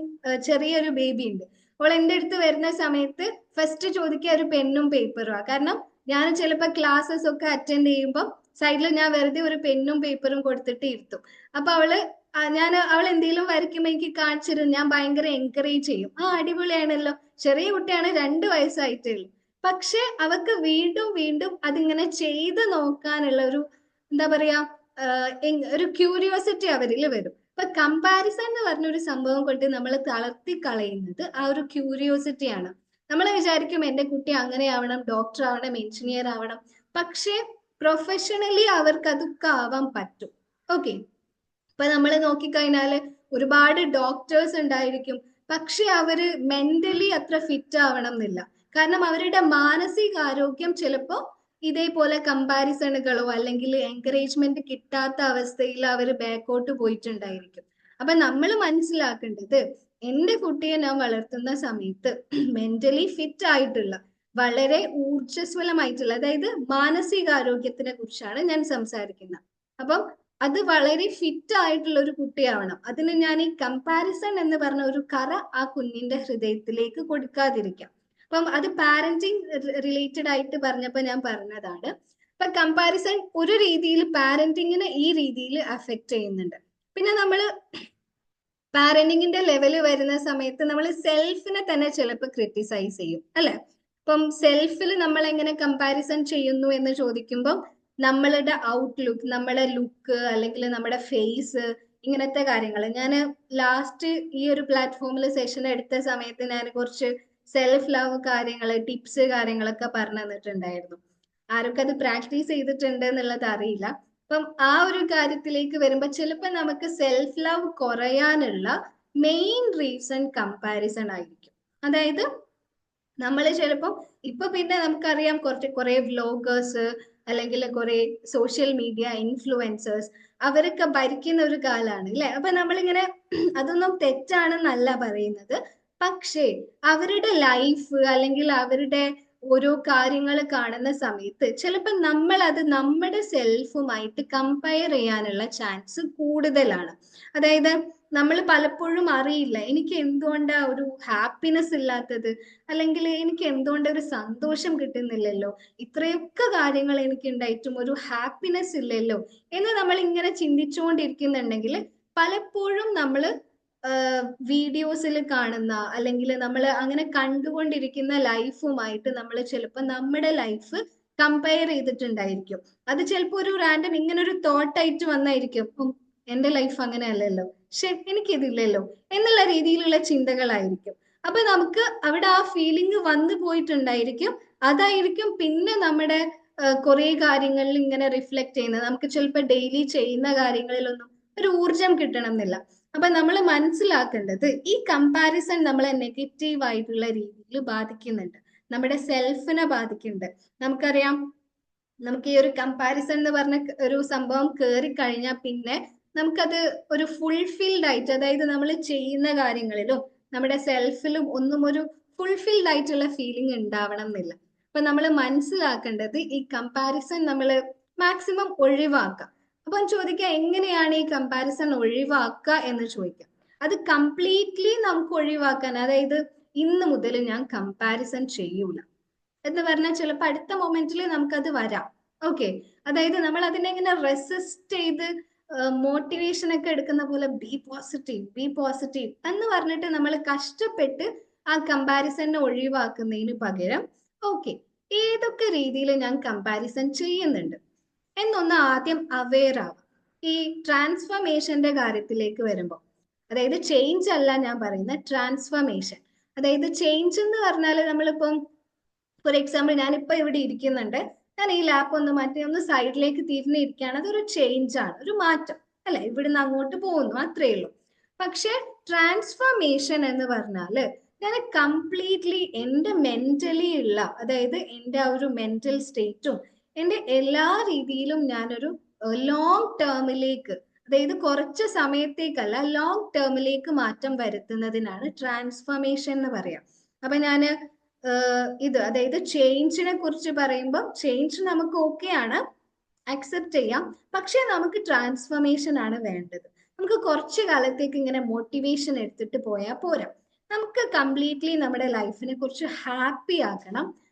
ചെറിയൊരു ബേബി ഉണ്ട്. അപ്പോൾ എന്റെ അടുത്ത് വരുന്ന സമയത്ത് ഫസ്റ്റ് ചോദിക്കുക ഒരു പെന്നും പേപ്പറും. കാരണം ഞാൻ ചിലപ്പോൾ ക്ലാസ്സസ് ഒക്കെ അറ്റൻഡ് ചെയ്യുമ്പോൾ സൈഡിൽ ഞാൻ വെറുതെ ഒരു പെന്നും പേപ്പറും കൊടുത്തിട്ട് ഇരുത്തും. അപ്പൊ അവൾ എന്തെങ്കിലും വരയ്ക്കുമ്പോൾ എനിക്ക് കാണിച്ചിരും, ഞാൻ ഭയങ്കര എൻകറേജ് ചെയ്യും. അടിപൊളിയാണല്ലോ, ചെറിയ കുട്ടിയാണ്, 2 വയസ്സായിട്ടേ ഉള്ളൂ. പക്ഷെ അവർക്ക് വീണ്ടും വീണ്ടും അതിങ്ങനെ ചെയ്ത് നോക്കാനുള്ള ഒരു എന്താ പറയാ ഒരു ക്യൂരിയോസിറ്റി അവരിൽ വരും. ഇപ്പൊ കമ്പാരിസൺ എന്ന് പറഞ്ഞ ഒരു സംഭവം കൊണ്ട് നമ്മൾ തളർത്തി കളയുന്നത് ആ ഒരു ക്യൂരിയോസിറ്റി ആണ്. നമ്മൾ വിചാരിക്കും എന്റെ കുട്ടി അങ്ങനെ ആവണം, ഡോക്ടർ ആവണം, എഞ്ചിനീയർ ആവണം. പക്ഷെ പ്രൊഫഷണലി അവർക്ക് അതൊക്കെ ആവാൻ പറ്റും. ഓക്കെ, ഇപ്പൊ നമ്മൾ നോക്കിക്കഴിഞ്ഞാല് ഒരുപാട് ഡോക്ടേഴ്സ് ഉണ്ടായിരിക്കും, പക്ഷെ അവര് മെന്റലി അത്ര ഫിറ്റ് ആവണം എന്നില്ല. കാരണം അവരുടെ മാനസികാരോഗ്യം ചിലപ്പോ ഇതേപോലെ കമ്പാരിസണുകളോ അല്ലെങ്കിൽ എൻകറേജ്മെന്റ് കിട്ടാത്ത അവസ്ഥയിൽ അവർ ബാക്കോട്ട് പോയിട്ടുണ്ടായിരിക്കും. അപ്പൊ നമ്മൾ മനസ്സിലാക്കേണ്ടത്, എന്റെ കുട്ടിയെ ഞാൻ വളർത്തുന്ന സമയത്ത് മെന്റലി ഫിറ്റ് ആയിട്ടുള്ള, വളരെ ഊർജ്ജസ്വലമായിട്ടുള്ള, അതായത് മാനസികാരോഗ്യത്തിനെ കുറിച്ചാണ് ഞാൻ സംസാരിക്കുന്നത്. അപ്പം അത് വളരെ ഫിറ്റ് ആയിട്ടുള്ള ഒരു കുട്ടിയാവണം. അതിന് ഞാൻ ഈ കമ്പാരിസൺ എന്ന് പറഞ്ഞ ഒരു കറ ആ കുഞ്ഞിന്റെ ഹൃദയത്തിലേക്ക് കൊടുക്കാതിരിക്കാം. അപ്പം അത് പാരന്റിങ് റിലേറ്റഡ് ആയിട്ട് പറഞ്ഞപ്പോൾ ഞാൻ പറഞ്ഞതാണ്. അപ്പൊ കമ്പാരിസൺ ഒരു രീതിയിൽ പാരന്റിങ്ങിനെ ഈ രീതിയിൽ അഫക്റ്റ് ചെയ്യുന്നുണ്ട്. പിന്നെ നമ്മൾ പാരന്റിങ്ങിന്റെ ലെവല് വരുന്ന സമയത്ത് നമ്മൾ സെൽഫിനെ തന്നെ ചിലപ്പോൾ ക്രിട്ടിസൈസ് ചെയ്യും അല്ലെ. ഇപ്പം സെൽഫിൽ നമ്മൾ എങ്ങനെ കമ്പാരിസൺ ചെയ്യുന്നു എന്ന് ചോദിക്കുമ്പോൾ നമ്മളുടെ ഔട്ട്ലുക്ക്, നമ്മുടെ ലുക്ക്, അല്ലെങ്കിൽ നമ്മുടെ ഫേസ്, ഇങ്ങനത്തെ കാര്യങ്ങൾ. ഞാൻ ലാസ്റ്റ് ഈ ഒരു പ്ലാറ്റ്ഫോമിൽ സെഷൻ എടുത്ത സമയത്ത് ഞാൻ കുറച്ച് സെൽഫ് ലവ് കാര്യങ്ങൾ, ടിപ്സ് കാര്യങ്ങളൊക്കെ പറഞ്ഞു തന്നിട്ടുണ്ടായിരുന്നു. ആരൊക്കെ അത് പ്രാക്ടീസ് ചെയ്തിട്ടുണ്ട് എന്നുള്ളത് അറിയില്ല. അപ്പം ആ ഒരു കാര്യത്തിലേക്ക് വരുമ്പോൾ ചിലപ്പോൾ നമുക്ക് സെൽഫ് ലവ് കുറയാനുള്ള മെയിൻ റീസൺ കമ്പാരിസൺ ആയിരിക്കും. അതായത് നമ്മൾ ചിലപ്പോൾ ഇപ്പൊ പിന്നെ നമുക്കറിയാം കുറെ വ്ലോഗേഴ്സ് അല്ലെങ്കിൽ കുറെ സോഷ്യൽ മീഡിയ ഇൻഫ്ലുവൻസേഴ്സ് അവരൊക്കെ ഭരിക്കുന്ന ഒരു കാലാണ് അല്ലെ. അപ്പൊ നമ്മളിങ്ങനെ അതൊന്നും തെറ്റാണെന്നല്ല പറയുന്നത്. പക്ഷേ അവരുടെ ലൈഫ് അല്ലെങ്കിൽ അവരുടെ ഓരോ കാര്യങ്ങൾ കാണുന്ന സമയത്ത് ചിലപ്പോൾ നമ്മൾ അത് നമ്മുടെ സെൽഫുമായിട്ട് കമ്പയർ ചെയ്യാനുള്ള ചാൻസ് കൂടുതലാണ്. അതായത് നമ്മൾ പലപ്പോഴും അറിയില്ല എനിക്ക് എന്തുകൊണ്ടാ ഒരു ഹാപ്പിനെസ് ഇല്ലാത്തത്, അല്ലെങ്കിൽ എനിക്ക് എന്തുകൊണ്ട് ഒരു സന്തോഷം കിട്ടുന്നില്ലല്ലോ, ഇത്രയൊക്കെ കാര്യങ്ങൾ എനിക്ക് ഉണ്ടായിട്ടും ഒരു ഹാപ്പിനെസ് ഇല്ലല്ലോ എന്ന് നമ്മൾ ഇങ്ങനെ ചിന്തിച്ചുകൊണ്ടിരിക്കുന്നുണ്ടെങ്കിൽ പലപ്പോഴും നമ്മൾ വീഡിയോസിൽ കാണുന്ന അല്ലെങ്കിൽ നമ്മൾ അങ്ങനെ കണ്ടുകൊണ്ടിരിക്കുന്ന ലൈഫുമായിട്ട് നമ്മൾ ചിലപ്പോൾ നമ്മുടെ ലൈഫ് കമ്പയർ ചെയ്തിട്ടുണ്ടായിരിക്കും. അത് ചിലപ്പോൾ ഒരു റാൻഡം ഇങ്ങനെ ഒരു തോട്ടായിട്ട് വന്നായിരിക്കും, എന്റെ ലൈഫ് അങ്ങനെ അല്ലല്ലോ, എനിക്കിതില്ലല്ലോ എന്നുള്ള രീതിയിലുള്ള ചിന്തകളായിരിക്കും. അപ്പൊ നമുക്ക് അവിടെ ആ ഫീലിംഗ് വന്നു പോയിട്ടുണ്ടായിരിക്കും. അതായിരിക്കും പിന്നെ നമ്മുടെ കുറെ കാര്യങ്ങളിൽ ഇങ്ങനെ റിഫ്ലക്ട് ചെയ്യുന്നത്. നമുക്ക് ചിലപ്പോൾ ഡെയിലി ചെയ്യുന്ന കാര്യങ്ങളിലൊന്നും ഒരു ഊർജം കിട്ടണം എന്നില്ല. അപ്പൊ നമ്മൾ മനസ്സിലാക്കേണ്ടത് ഈ കമ്പാരിസൺ നമ്മളെ നെഗറ്റീവ് ആയിട്ടുള്ള രീതിയിൽ ബാധിക്കുന്നുണ്ട്, നമ്മുടെ സെൽഫിനെ ബാധിക്കുന്നുണ്ട്. നമുക്കറിയാം നമുക്ക് ഈ ഒരു കമ്പാരിസൺ എന്ന് പറഞ്ഞ ഒരു സംഭവം കയറി കഴിഞ്ഞാൽ പിന്നെ നമുക്കത് ഒരു ഫുൾഫിൽഡ് ആയിട്ട്, അതായത് നമ്മൾ ചെയ്യുന്ന കാര്യങ്ങളിലും നമ്മുടെ സെൽഫിലും ഒന്നും ഒരു ഫുൾഫിൽഡ് ആയിട്ടുള്ള ഫീലിംഗ് ഉണ്ടാവണം എന്നില്ല. അപ്പൊ നമ്മൾ മനസ്സിലാക്കേണ്ടത് ഈ കമ്പാരിസൺ നമ്മൾ മാക്സിമം ഒഴിവാക്കാം. അപ്പൊ ചോദിക്കുക എങ്ങനെയാണ് ഈ കമ്പാരിസൺ ഒഴിവാക്കുക എന്ന് ചോദിക്കാം. അത് കംപ്ലീറ്റ്ലി നമുക്ക് ഒഴിവാക്കാൻ, അതായത് ഇന്ന് മുതൽ ഞാൻ കമ്പാരിസൺ ചെയ്യൂല എന്ന് പറഞ്ഞാൽ ചിലപ്പോൾ അടുത്ത മൊമെന്റിൽ നമുക്കത് വരാം. ഓക്കെ, അതായത് നമ്മൾ അതിനെ ഇങ്ങനെ റെസിസ്റ്റ് ചെയ്ത് മോട്ടിവേഷൻ ഒക്കെ എടുക്കുന്ന പോലെ ബി പോസിറ്റീവ് എന്ന് പറഞ്ഞിട്ട് നമ്മൾ കഷ്ടപ്പെട്ട് ആ കമ്പാരിസണിനെ ഒഴിവാക്കുന്നതിന് പകരം ഓക്കെ ഏതൊക്കെ രീതിയിൽ ഞാൻ കമ്പാരിസൺ ചെയ്യുന്നുണ്ട് എന്നൊന്ന് ആദ്യം അവെയർ ആവാം. ഈ ട്രാൻസ്ഫർമേഷന്റെ കാര്യത്തിലേക്ക് വരുമ്പോൾ, അതായത് ചേഞ്ച് അല്ല ഞാൻ പറയുന്ന ട്രാൻസ്ഫർമേഷൻ. അതായത് ചേഞ്ച് എന്ന് പറഞ്ഞാൽ നമ്മളിപ്പം ഫോർ എക്സാമ്പിൾ ഞാനിപ്പോ ഇവിടെ ഇരിക്കുന്നുണ്ട്, ഞാൻ ഈ ലാപ്പ് ഒന്ന് മാറ്റി ഒന്ന് സൈഡിലേക്ക് തിരിഞ്ഞിരിക്കുകയാണ്, അതൊരു ചേഞ്ച് ആണ്, ഒരു മാറ്റം അല്ലെ, ഇവിടുന്ന് അങ്ങോട്ട് പോകുന്നു അത്രേ ഉള്ളൂ. പക്ഷെ ട്രാൻസ്ഫർമേഷൻ എന്ന് പറഞ്ഞാല് ഞാൻ കംപ്ലീറ്റ്ലി എൻ്റെ മെന്റലി ഉള്ള, അതായത് എൻ്റെ ആ ഒരു മെന്റൽ സ്റ്റേറ്റും എൻ്റെ എല്ലാ രീതിയിലും ഞാനൊരു ലോങ് ടേമിലേക്ക്, അതായത് കുറച്ച് സമയത്തേക്കല്ല ലോങ് ടേമിലേക്ക് മാറ്റം വരുത്തുന്നതിനാണ് ട്രാൻസ്ഫർമേഷൻ എന്ന് പറയാം. അപ്പൊ ഞാന് ഇത് അതായത് ചേഞ്ചിനെ കുറിച്ച് പറയുമ്പോൾ ചേഞ്ച് നമുക്ക് ഓക്കെ ആണ്, അക്സെപ്റ്റ് ചെയ്യാം. പക്ഷെ നമുക്ക് ട്രാൻസ്ഫർമേഷൻ ആണ് വേണ്ടത്. നമുക്ക് കുറച്ച് കാലത്തേക്ക് ഇങ്ങനെ മോട്ടിവേഷൻ എടുത്തിട്ട് പോയാൽ പോരാ, നമുക്ക് കംപ്ലീറ്റ്ലി നമ്മുടെ ലൈഫിനെ കുറിച്ച് ഹാപ്പി ആക്കണം.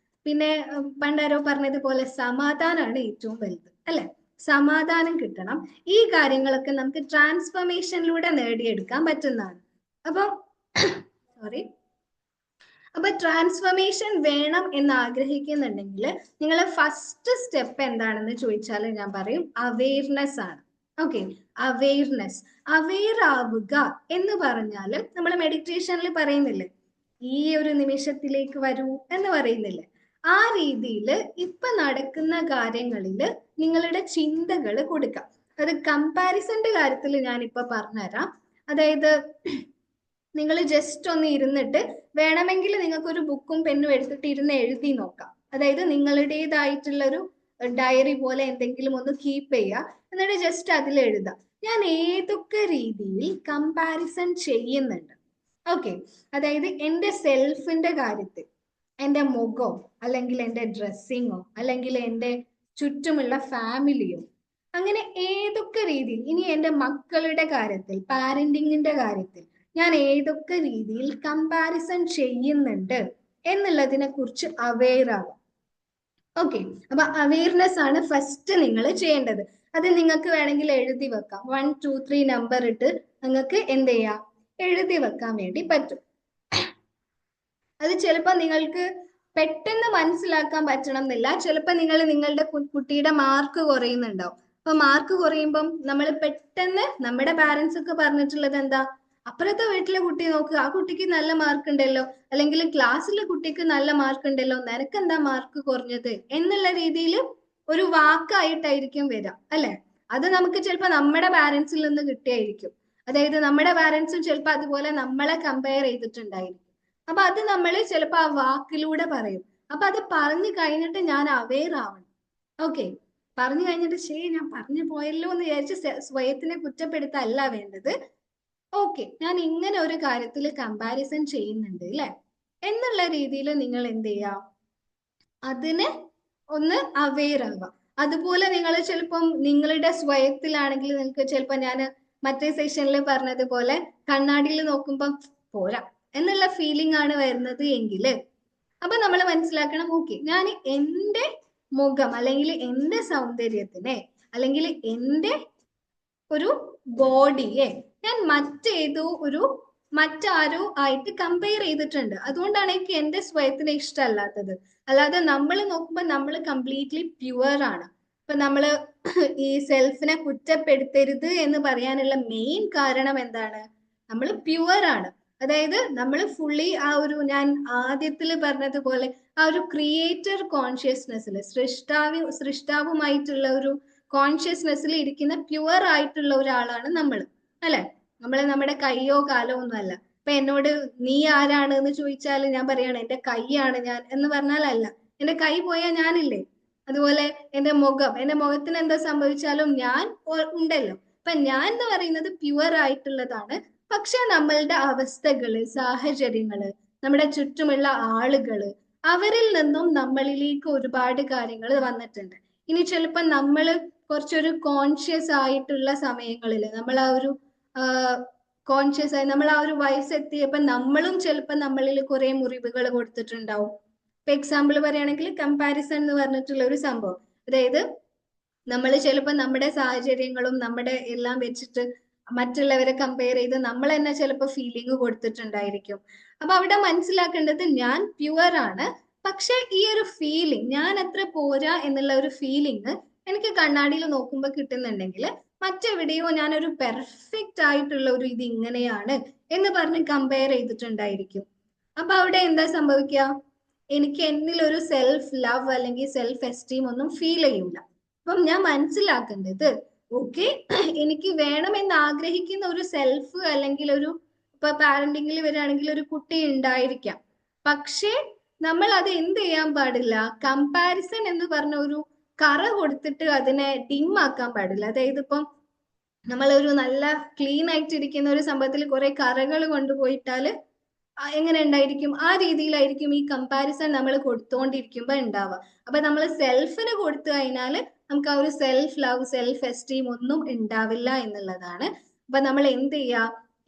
പിന്നെ പണ്ടാരോ പറഞ്ഞതുപോലെ സമാധാനമാണ് ഏറ്റവും വലുത് അല്ലെ, സമാധാനം കിട്ടണം. ഈ കാര്യങ്ങളൊക്കെ നമുക്ക് ട്രാൻസ്ഫർമേഷനിലൂടെ നേടിയെടുക്കാൻ പറ്റുന്നതാണ്. അപ്പം അപ്പൊ ട്രാൻസ്ഫർമേഷൻ വേണം എന്ന് ആഗ്രഹിക്കുന്നുണ്ടെങ്കിൽ നിങ്ങൾ ഫസ്റ്റ് സ്റ്റെപ്പ് എന്താണെന്ന് ചോദിച്ചാൽ ഞാൻ പറയും അവെയർനെസ് ആണ്. ഓക്കെ, അവെയർനെസ്, അവെയർ ആവുക എന്ന് പറഞ്ഞാൽ നമ്മൾ മെഡിറ്റേഷനിൽ പറയുന്നില്ലേ ഈ ഒരു നിമിഷത്തിലേക്ക് വരൂ എന്ന് പറയുന്നില്ലേ, ആ രീതിയിൽ ഇപ്പൊ നടക്കുന്ന കാര്യങ്ങളിൽ നിങ്ങളുടെ ചിന്തകൾ കൊടുക്കാം. അത് കമ്പാരിസന്റെ കാര്യത്തിൽ ഞാനിപ്പോ പറഞ്ഞുതരാം. അതായത് നിങ്ങൾ ജസ്റ്റ് ഒന്ന് ഇരുന്നിട്ട് വേണമെങ്കിൽ നിങ്ങൾക്ക് ഒരു ബുക്കും പെന്നും എടുത്തിട്ട് ഇരുന്ന് എഴുതി നോക്കാം. അതായത് നിങ്ങളുടേതായിട്ടുള്ള ഒരു ഡയറി പോലെ എന്തെങ്കിലും ഒന്ന് കീപ്പ് ചെയ്യുക, എന്നിട്ട് ജസ്റ്റ് അതിൽ എഴുതാം ഞാൻ ഏതൊക്കെ രീതിയിൽ കമ്പാരിസൺ ചെയ്യുന്നുണ്ട്. ഓക്കെ, അതായത് എൻ്റെ സെൽഫിന്റെ കാര്യത്തിൽ എൻ്റെ മുഖമോ അല്ലെങ്കിൽ എൻ്റെ ഡ്രസ്സിങ്ങോ അല്ലെങ്കിൽ എൻ്റെ ചുറ്റുമുള്ള ഫാമിലിയോ, അങ്ങനെ ഏതൊക്കെ രീതിയിൽ, ഇനി എൻ്റെ മക്കളുടെ കാര്യത്തിൽ പാരന്റിങ്ങിന്റെ കാര്യത്തിൽ ഞാൻ ഏതൊക്കെ രീതിയിൽ കമ്പാരിസൺ ചെയ്യുന്നുണ്ട് എന്നുള്ളതിനെ കുറിച്ച് അവെയർ ആവാം. ഓക്കെ, അപ്പൊ അവയർനെസ് ആണ് ഫസ്റ്റ് നിങ്ങൾ ചെയ്യേണ്ടത്. അത് നിങ്ങൾക്ക് വേണമെങ്കിൽ എഴുതി വെക്കാം. 1 2 3 നമ്പർ ഇട്ട് നിങ്ങൾക്ക് എന്ത് ചെയ്യാം, എഴുതി വെക്കാൻ വേണ്ടി പറ്റും. അത് ചിലപ്പോൾ നിങ്ങൾക്ക് പെട്ടെന്ന് മനസ്സിലാക്കാൻ പറ്റണം എന്നില്ല. ചിലപ്പോൾ നിങ്ങൾ നിങ്ങളുടെ കുട്ടിയുടെ മാർക്ക് കുറയുന്നുണ്ടാവും. അപ്പൊ മാർക്ക് കുറയുമ്പം നമ്മൾ പെട്ടെന്ന് നമ്മുടെ പാരന്റ്സ് ഒക്കെ പറഞ്ഞിട്ടുള്ളത് എന്താ, അപ്പുറത്തെ വീട്ടിലെ കുട്ടി നോക്കുക, ആ കുട്ടിക്ക് നല്ല മാർക്ക് ഉണ്ടല്ലോ, അല്ലെങ്കിൽ ക്ലാസ്സിലെ കുട്ടിക്ക് നല്ല മാർക്ക് ഉണ്ടല്ലോ, നിനക്ക് എന്താ മാർക്ക് കുറഞ്ഞത് എന്നുള്ള രീതിയിൽ ഒരു വാക്കായിട്ടായിരിക്കും വരാം അല്ലെ. അത് നമുക്ക് ചിലപ്പോൾ നമ്മുടെ പാരന്റ്സിൽ നിന്ന് കിട്ടിയായിരിക്കും. അതായത് നമ്മുടെ പാരന്റ്സും ചിലപ്പോൾ അതുപോലെ നമ്മളെ കമ്പയർ ചെയ്തിട്ടുണ്ടായിരിക്കും. അപ്പൊ അത് നമ്മൾ ചിലപ്പോൾ ആ വാക്കിലൂടെ പറയും. അപ്പൊ അത് പറഞ്ഞു കഴിഞ്ഞിട്ട് ഞാൻ അവെയർ ആവണം. ഓക്കെ, പറഞ്ഞു കഴിഞ്ഞിട്ട് ശരി ഞാൻ പറഞ്ഞു പോയല്ലോ എന്ന് വിചാരിച്ച് സ്വയത്തിനെ കുറ്റപ്പെടുത്തല്ല വേണ്ടത്. ഓക്കെ, ഞാൻ ഇങ്ങനെ ഒരു കാര്യത്തിൽ കമ്പാരിസൺ ചെയ്യുന്നുണ്ട് അല്ലെ എന്നുള്ള രീതിയിൽ നിങ്ങൾ എന്ത് ചെയ്യാം, അതിന് ഒന്ന് അവെയർ ആവാം. അതുപോലെ നിങ്ങൾ ചിലപ്പം നിങ്ങളുടെ സ്വയത്തിലാണെങ്കിൽ നിങ്ങൾക്ക് ചിലപ്പോൾ ഞാൻ മറ്റേ സെഷനിൽ പറഞ്ഞതുപോലെ കണ്ണാടിയിൽ നോക്കുമ്പം പോരാ എന്നുള്ള ഫീലിംഗ് ആണ് വരുന്നത് എങ്കിൽ അപ്പൊ നമ്മൾ മനസ്സിലാക്കണം, ഓക്കെ ഞാൻ എന്റെ മുഖം അല്ലെങ്കിൽ എന്റെ സൗന്ദര്യത്തിനെ അല്ലെങ്കിൽ എന്റെ ഒരു ബോഡിയെ ഞാൻ മറ്റാരോ ആയിട്ട് കമ്പയർ ചെയ്തിട്ടുണ്ട്. അതുകൊണ്ടാണ് എനിക്ക് എന്റെ സ്വയത്തിനെ ഇഷ്ടമല്ലാത്തത്. അല്ലാതെ നമ്മൾ നോക്കുമ്പോൾ നമ്മൾ കംപ്ലീറ്റ്ലി പ്യുവർ ആണ്. ഇപ്പൊ നമ്മള് ഈ സെൽഫിനെ കുറ്റപ്പെടുത്തരുത് എന്ന് പറയാനുള്ള മെയിൻ കാരണം എന്താണ്, നമ്മൾ പ്യുവർ ആണ്. അതായത് നമ്മൾ ഫുള്ളി ആ ഒരു ഞാൻ ആദ്യത്തിൽ പറഞ്ഞതുപോലെ ആ ഒരു ക്രിയേറ്റർ കോൺഷ്യസ്നെസ്സിൽ സൃഷ്ടാവുമായിട്ടുള്ള ഒരു കോൺഷ്യസ്നെസ്സിൽ ഇരിക്കുന്ന പ്യുവർ ആയിട്ടുള്ള ഒരാളാണ് നമ്മൾ അല്ലെ. നമ്മുടെ കൈയോ കാലോ ഒന്നും അല്ല. ഇപ്പൊ എന്നോട് നീ ആരാണ് എന്ന് ചോദിച്ചാൽ ഞാൻ പറയാണ് എന്റെ കൈയാണ് ഞാൻ എന്ന് പറഞ്ഞാലല്ല, എന്റെ കൈ പോയാൽ ഞാനില്ലേ. അതുപോലെ എന്റെ മുഖത്തിന് എന്താ സംഭവിച്ചാലും ഞാൻ ഉണ്ടല്ലോ. അപ്പൊ ഞാൻ എന്ന് പറയുന്നത് പ്യുവർ ആയിട്ടുള്ളതാണ്. പക്ഷെ നമ്മളുടെ അവസ്ഥകള്, സാഹചര്യങ്ങള്, നമ്മുടെ ചുറ്റുമുള്ള ആളുകള്, അവരിൽ നിന്നും നമ്മളിലേക്ക് ഒരുപാട് കാര്യങ്ങൾ വന്നിട്ടുണ്ട്. ഇനി ചിലപ്പോൾ നമ്മള് കുറച്ചൊരു കോൺഷ്യസ് ആയിട്ടുള്ള സമയങ്ങളിൽ നമ്മൾ ആ ഒരു കോൺഷ്യസ് ആയി നമ്മൾ ആ ഒരു വയസ്സെത്തിയപ്പോൾ നമ്മളും ചിലപ്പോൾ നമ്മളിൽ കുറെ മുറിവുകൾ കൊടുത്തിട്ടുണ്ടാവും. ഇപ്പൊ എക്സാമ്പിൾ പറയുകയാണെങ്കിൽ കമ്പാരിസൺ എന്ന് പറഞ്ഞിട്ടുള്ള ഒരു സംഭവം. അതായത് നമ്മൾ ചിലപ്പോൾ നമ്മുടെ സാഹചര്യങ്ങളും നമ്മുടെ എല്ലാം വെച്ചിട്ട് മറ്റുള്ളവരെ കമ്പയർ ചെയ്ത് നമ്മൾ തന്നെ ചിലപ്പോൾ ഫീലിംഗ് കൊടുത്തിട്ടുണ്ടായിരിക്കും. അപ്പൊ അവിടെ മനസ്സിലാക്കേണ്ടത് ഞാൻ പ്യുവർ ആണ്. പക്ഷെ ഈ ഒരു ഫീലിംഗ് ഞാൻ അത്ര പോരാ എന്നുള്ള ഒരു ഫീലിംഗ് എനിക്ക് കണ്ണാടിയിൽ നോക്കുമ്പോൾ കിട്ടുന്നുണ്ടെങ്കിൽ മറ്റെവിടെയോ ഞാനൊരു പെർഫെക്റ്റ് ആയിട്ടുള്ള ഒരു ഇത് ഇങ്ങനെയാണ് എന്ന് പറഞ്ഞ് കമ്പയർ ചെയ്തിട്ടുണ്ടായിരിക്കും. അപ്പൊ അവിടെ എന്താ സംഭവിക്കുക, എനിക്ക് എന്നിൽ ഒരു സെൽഫ് ലവ് അല്ലെങ്കിൽ സെൽഫ് എസ്റ്റീം ഒന്നും ഫീൽ ചെയ്യൂല. അപ്പം ഞാൻ മനസ്സിലാക്കേണ്ടത്, ഓക്കെ എനിക്ക് വേണമെന്ന് ആഗ്രഹിക്കുന്ന ഒരു സെൽഫ് അല്ലെങ്കിൽ ഒരു ഇപ്പൊ പാരന്റിങ്ങിൽ വരികയാണെങ്കിൽ ഒരു കുട്ടി ഉണ്ടായിരിക്കാം. പക്ഷേ നമ്മൾ അത് എന്ത് ചെയ്യാൻ പാടില്ല, കമ്പാരിസൺ എന്ന് പറഞ്ഞ ഒരു കറ കൊടുത്തിട്ട് അതിനെ ഡിം ആക്കാൻ പാടില്ല. അതായത് ഇപ്പം നമ്മൾ ഒരു നല്ല ക്ലീൻ ആയിട്ട് ഇരിക്കുന്ന ഒരു സംഭവത്തിൽ കുറെ കറകൾ കൊണ്ടുപോയിട്ടാല് എങ്ങനെ ഉണ്ടായിരിക്കും, ആ രീതിയിലായിരിക്കും ഈ കമ്പാരിസൺ നമ്മൾ കൊടുത്തോണ്ടിരിക്കുമ്പോ ഉണ്ടാവുക. അപ്പൊ നമ്മൾ സെൽഫിന് കൊടുത്തു കഴിഞ്ഞാൽ നമുക്ക് ആ ഒരു സെൽഫ് ലവ് സെൽഫ് എസ്റ്റീം ഒന്നും ഉണ്ടാവില്ല എന്നുള്ളതാണ്. അപ്പൊ നമ്മൾ എന്ത് ചെയ്യാ,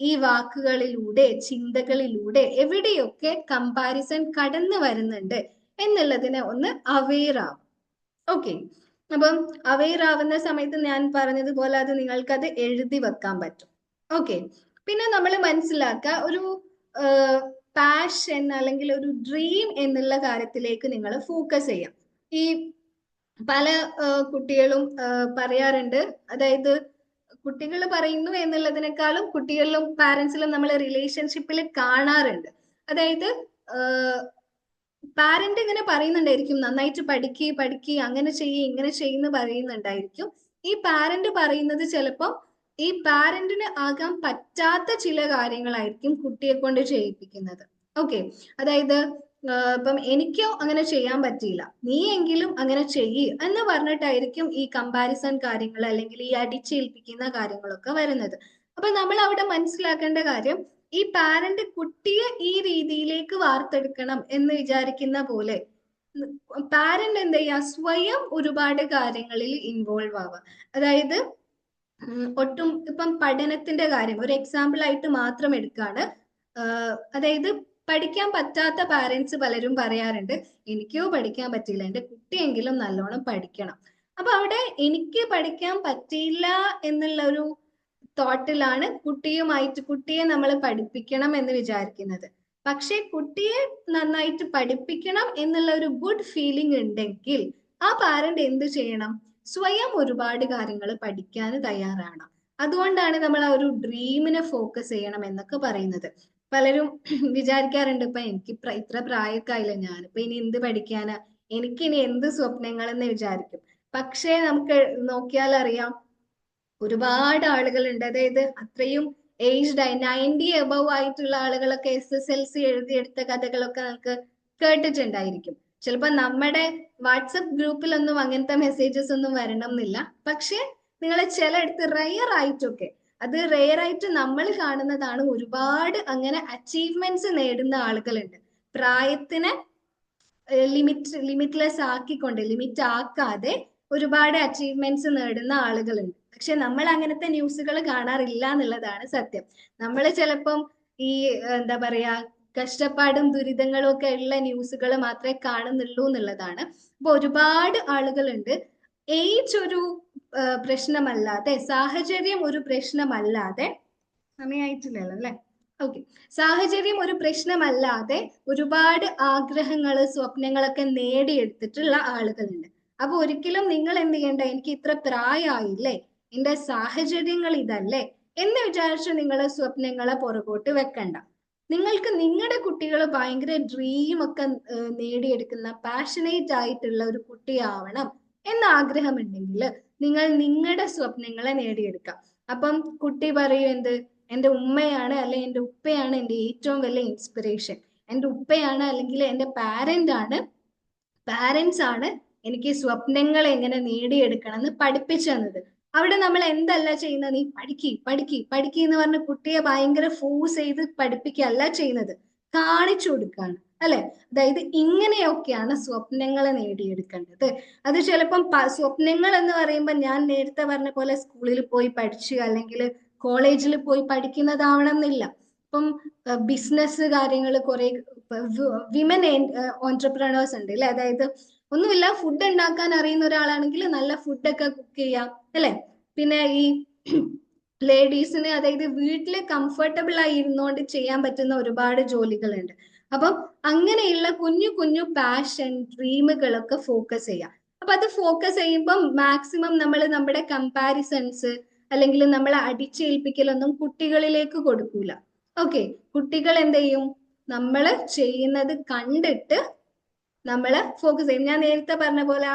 ഈ വാക്കുകളിലൂടെ ചിന്തകളിലൂടെ എവിടെയൊക്കെ കമ്പാരിസൺ കടന്നു വരുന്നുണ്ട് എന്നുള്ളതിനെ ഒന്ന് അവെയർ ആവും. ഓക്കെ, അപ്പം അവെയർ ആവുന്ന സമയത്ത് ഞാൻ പറഞ്ഞതുപോലെ അത് നിങ്ങൾക്കത് എഴുതി വെക്കാൻ പറ്റും. ഓക്കെ, പിന്നെ നമ്മൾ മനസ്സിലാക്കുക ഒരു പാഷൻ അല്ലെങ്കിൽ ഒരു ഡ്രീം എന്നുള്ള കാര്യത്തിലേക്ക് നിങ്ങൾ ഫോക്കസ് ചെയ്യാം. ഈ പല കുട്ടികളും പറയാറുണ്ട്, അതായത് കുട്ടികൾ പറയുന്നു എന്നുള്ളതിനേക്കാളും കുട്ടികളിലും പാരന്റ്സിലും നമ്മൾ റിലേഷൻഷിപ്പിൽ കാണാറുണ്ട്. അതായത് പാരന്റ് ഇങ്ങനെ പറയുന്നുണ്ടായിരിക്കും നന്നായിട്ട് പഠിക്കുക അങ്ങനെ ചെയ്യുക ഇങ്ങനെ ചെയ്യുന്ന പറയുന്നുണ്ടായിരിക്കും. ഈ പാരന്റ് പറയുന്നത് ചിലപ്പം ഈ പാരന്റിന് ആകാൻ പറ്റാത്ത ചില കാര്യങ്ങളായിരിക്കും കുട്ടിയെ കൊണ്ട് ചെയ്യിപ്പിക്കുന്നത്. ഓക്കെ, അതായത് ഇപ്പം എനിക്കോ അങ്ങനെ ചെയ്യാൻ പറ്റിയില്ല, നീ എങ്കിലും അങ്ങനെ ചെയ്യ് എന്ന് പറഞ്ഞിട്ടായിരിക്കും ഈ കമ്പാരിസൺ കാര്യങ്ങൾ അല്ലെങ്കിൽ ഈ അടിച്ചേൽപ്പിക്കുന്ന കാര്യങ്ങളൊക്കെ വരുന്നത്. അപ്പൊ നമ്മൾ അവിടെ മനസ്സിലാക്കേണ്ട കാര്യം, ഈ പാരന്റ് കുട്ടിയെ ഈ രീതിയിലേക്ക് വാർത്തെടുക്കണം എന്ന് വിചാരിക്കുന്ന പോലെ പാരന്റ് എന്ത് ചെയ്യാ, സ്വയം ഒരുപാട് കാര്യങ്ങളിൽ ഇൻവോൾവ് ആവുക. അതായത് ഇപ്പം പഠനത്തിന്റെ കാര്യം ഒരു എക്സാമ്പിൾ ആയിട്ട് മാത്രം എടുക്കാണ്. അതായത് പഠിക്കാൻ പറ്റാത്ത പാരന്റ്സ് പലരും പറയാറുണ്ട്, എനിക്കോ പഠിക്കാൻ പറ്റിയില്ല, എന്റെ കുട്ടിയെങ്കിലും നല്ലോണം പഠിക്കണം. അപ്പൊ അവിടെ എനിക്ക് പഠിക്കാൻ പറ്റിയില്ല എന്നുള്ള ഒരു തോട്ടിലാണ് കുട്ടിയെ നമ്മൾ പഠിപ്പിക്കണം എന്ന് വിചാരിക്കുന്നത്. പക്ഷെ കുട്ടിയെ നന്നായിട്ട് പഠിപ്പിക്കണം എന്നുള്ള ഒരു ഗുഡ് ഫീലിംഗ് ഉണ്ടെങ്കിൽ ആ പാരന്റ് എന്ത് ചെയ്യണം? സ്വയം ഒരുപാട് കാര്യങ്ങൾ പഠിക്കാൻ തയ്യാറാണ്. അതുകൊണ്ടാണ് നമ്മൾ ആ ഒരു ഡ്രീമിനെ ഫോക്കസ് ചെയ്യണം എന്നൊക്കെ പറയുന്നത്. പലരും വിചാരിക്കാറുണ്ട്, ഇപ്പൊ എനിക്ക് ഇത്ര പ്രായമൊക്കെ ആയില്ല, ഞാനിപ്പോ ഇനി എന്ത് പഠിക്കാനാ, എനിക്കിനി എന്ത് സ്വപ്നങ്ങൾ എന്ന് വിചാരിക്കും. പക്ഷേ നമുക്ക് നോക്കിയാൽ അറിയാം, ഒരുപാട് ആളുകളുണ്ട്, അതായത് അത്രയും ഏജ്ഡ് ആയി 90 എബവ് ആയിട്ടുള്ള ആളുകളൊക്കെ SSLC എഴുതിയെടുത്ത കഥകളൊക്കെ നമുക്ക് കേട്ടിട്ടുണ്ടായിരിക്കും. ചിലപ്പോ നമ്മുടെ വാട്സപ്പ് ഗ്രൂപ്പിലൊന്നും അങ്ങനത്തെ മെസ്സേജസ് ഒന്നും വരണം എന്നില്ല. പക്ഷെ നിങ്ങൾ ചിലയിടത്ത് റെയർ ആയിട്ടൊക്കെ, അത് റെയർ ആയിട്ട് നമ്മൾ കാണുന്നതാണ്, ഒരുപാട് അങ്ങനെ അച്ചീവ്മെന്റ്സ് നേടുന്ന ആളുകളുണ്ട്. പ്രായത്തിനെ ലിമിറ്റ്ലെസ് ആക്കിക്കൊണ്ട്, ലിമിറ്റ് ആക്കാതെ ഒരുപാട് അച്ചീവ്മെന്റ്സ് നേടുന്ന ആളുകളുണ്ട്. പക്ഷെ നമ്മൾ അങ്ങനത്തെ ന്യൂസുകൾ കാണാറില്ല എന്നുള്ളതാണ് സത്യം. നമ്മൾ ചിലപ്പം ഈ എന്താ പറയാ, കഷ്ടപ്പാടും ദുരിതങ്ങളും ഒക്കെ ഉള്ള ന്യൂസുകൾ മാത്രമേ കാണുന്നുള്ളൂ എന്നുള്ളതാണ്. അപ്പൊ ഒരുപാട് ആളുകളുണ്ട്, ഏജ് ഒരു പ്രശ്നമല്ലാതെ, സാഹചര്യം ഒരു പ്രശ്നമല്ലാതെ, സമയമായിട്ടില്ലല്ലോ അല്ലെ? ഓക്കെ. സാഹചര്യം ഒരു പ്രശ്നമല്ലാതെ ഒരുപാട് ആഗ്രഹങ്ങള് സ്വപ്നങ്ങളൊക്കെ നേടിയെടുത്തിട്ടുള്ള ആളുകളുണ്ട്. അപ്പൊ ഒരിക്കലും നിങ്ങൾ എന്ത് ചെയ്യണ്ട, എനിക്ക് ഇത്ര പ്രായമായില്ലേ, എന്റെ സാഹചര്യങ്ങൾ ഇതല്ലേ എന്ന് വിചാരിച്ച് നിങ്ങൾ സ്വപ്നങ്ങളെ പുറകോട്ട് വെക്കണ്ട. നിങ്ങൾക്ക് നിങ്ങളുടെ കുട്ടികൾ ഭയങ്കര ഡ്രീം ഒക്കെ നേടിയെടുക്കുന്ന പാഷനേറ്റ് ആയിട്ടുള്ള ഒരു കുട്ടിയാവണം എന്ന ആഗ്രഹമുണ്ടെങ്കിൽ നിങ്ങൾ നിങ്ങളുടെ സ്വപ്നങ്ങളെ നേടിയെടുക്കാം. അപ്പം കുട്ടി പറയും, എന്ത്, എന്റെ ഉമ്മയാണ് അല്ലെങ്കിൽ എന്റെ ഉപ്പയാണ് എന്റെ ഏറ്റവും വലിയ ഇൻസ്പിറേഷൻ, എന്റെ ഉപ്പയാണ് അല്ലെങ്കിൽ എന്റെ പാരന്റ്സ് ആണ് എനിക്ക് സ്വപ്നങ്ങൾ എങ്ങനെ നേടിയെടുക്കണം എന്ന് പഠിപ്പിച്ചു തന്നത്. അവിടെ നമ്മൾ എന്തല്ല ചെയ്യുന്നത്, നീ പഠിക്കി എന്ന് പറഞ്ഞ് കുട്ടിയെ ഭയങ്കര ഫോഴ്സ് ചെയ്ത് പഠിപ്പിക്കുകയല്ല ചെയ്യുന്നത്, കാണിച്ചു കൊടുക്കുകയാണ് അല്ലെ? അതായത് ഇങ്ങനെയൊക്കെയാണ് സ്വപ്നങ്ങൾ നേടിയെടുക്കേണ്ടത്. അത് ചിലപ്പം സ്വപ്നങ്ങൾ എന്ന് പറയുമ്പോൾ ഞാൻ നേരത്തെ പറഞ്ഞ പോലെ സ്കൂളിൽ പോയി പഠിച്ചു അല്ലെങ്കിൽ കോളേജിൽ പോയി പഠിക്കുന്നതാവണം എന്നില്ല. ഇപ്പം ബിസിനസ് കാര്യങ്ങൾ കുറെ വിമൻ ഓൺട്രപ്രണേഴ്സ് ഉണ്ട് അല്ലെ? അതായത് ഒന്നുമില്ല, ഫുഡ് ഉണ്ടാക്കാൻ അറിയുന്ന ഒരാളാണെങ്കിൽ നല്ല ഫുഡൊക്കെ കുക്ക് ചെയ്യാം അല്ലെ? പിന്നെ ഈ ലേഡീസിന്, അതായത് വീട്ടില് കംഫർട്ടബിൾ ആയി ഇരുന്നുകൊണ്ട് ചെയ്യാൻ പറ്റുന്ന ഒരുപാട് ജോലികളുണ്ട്. അപ്പം അങ്ങനെയുള്ള കുഞ്ഞു കുഞ്ഞു പാഷൻ ഡ്രീമുകളൊക്കെ ഫോക്കസ് ചെയ്യാം. അപ്പൊ അത് ഫോക്കസ് ചെയ്യുമ്പം മാക്സിമം നമ്മൾ നമ്മുടെ കമ്പാരിസൺസ് അല്ലെങ്കിൽ നമ്മളെ അടിച്ചേൽപ്പിക്കലൊന്നും കുട്ടികളിലേക്ക് കൊടുക്കൂല. ഓക്കെ, കുട്ടികൾ എന്ത് ചെയ്യും, നമ്മൾ ചെയ്യുന്നത് കണ്ടിട്ട് നമ്മള് ഫോക്കസ് ചെയ്യും. ഞാൻ നേരത്തെ പറഞ്ഞ പോലെ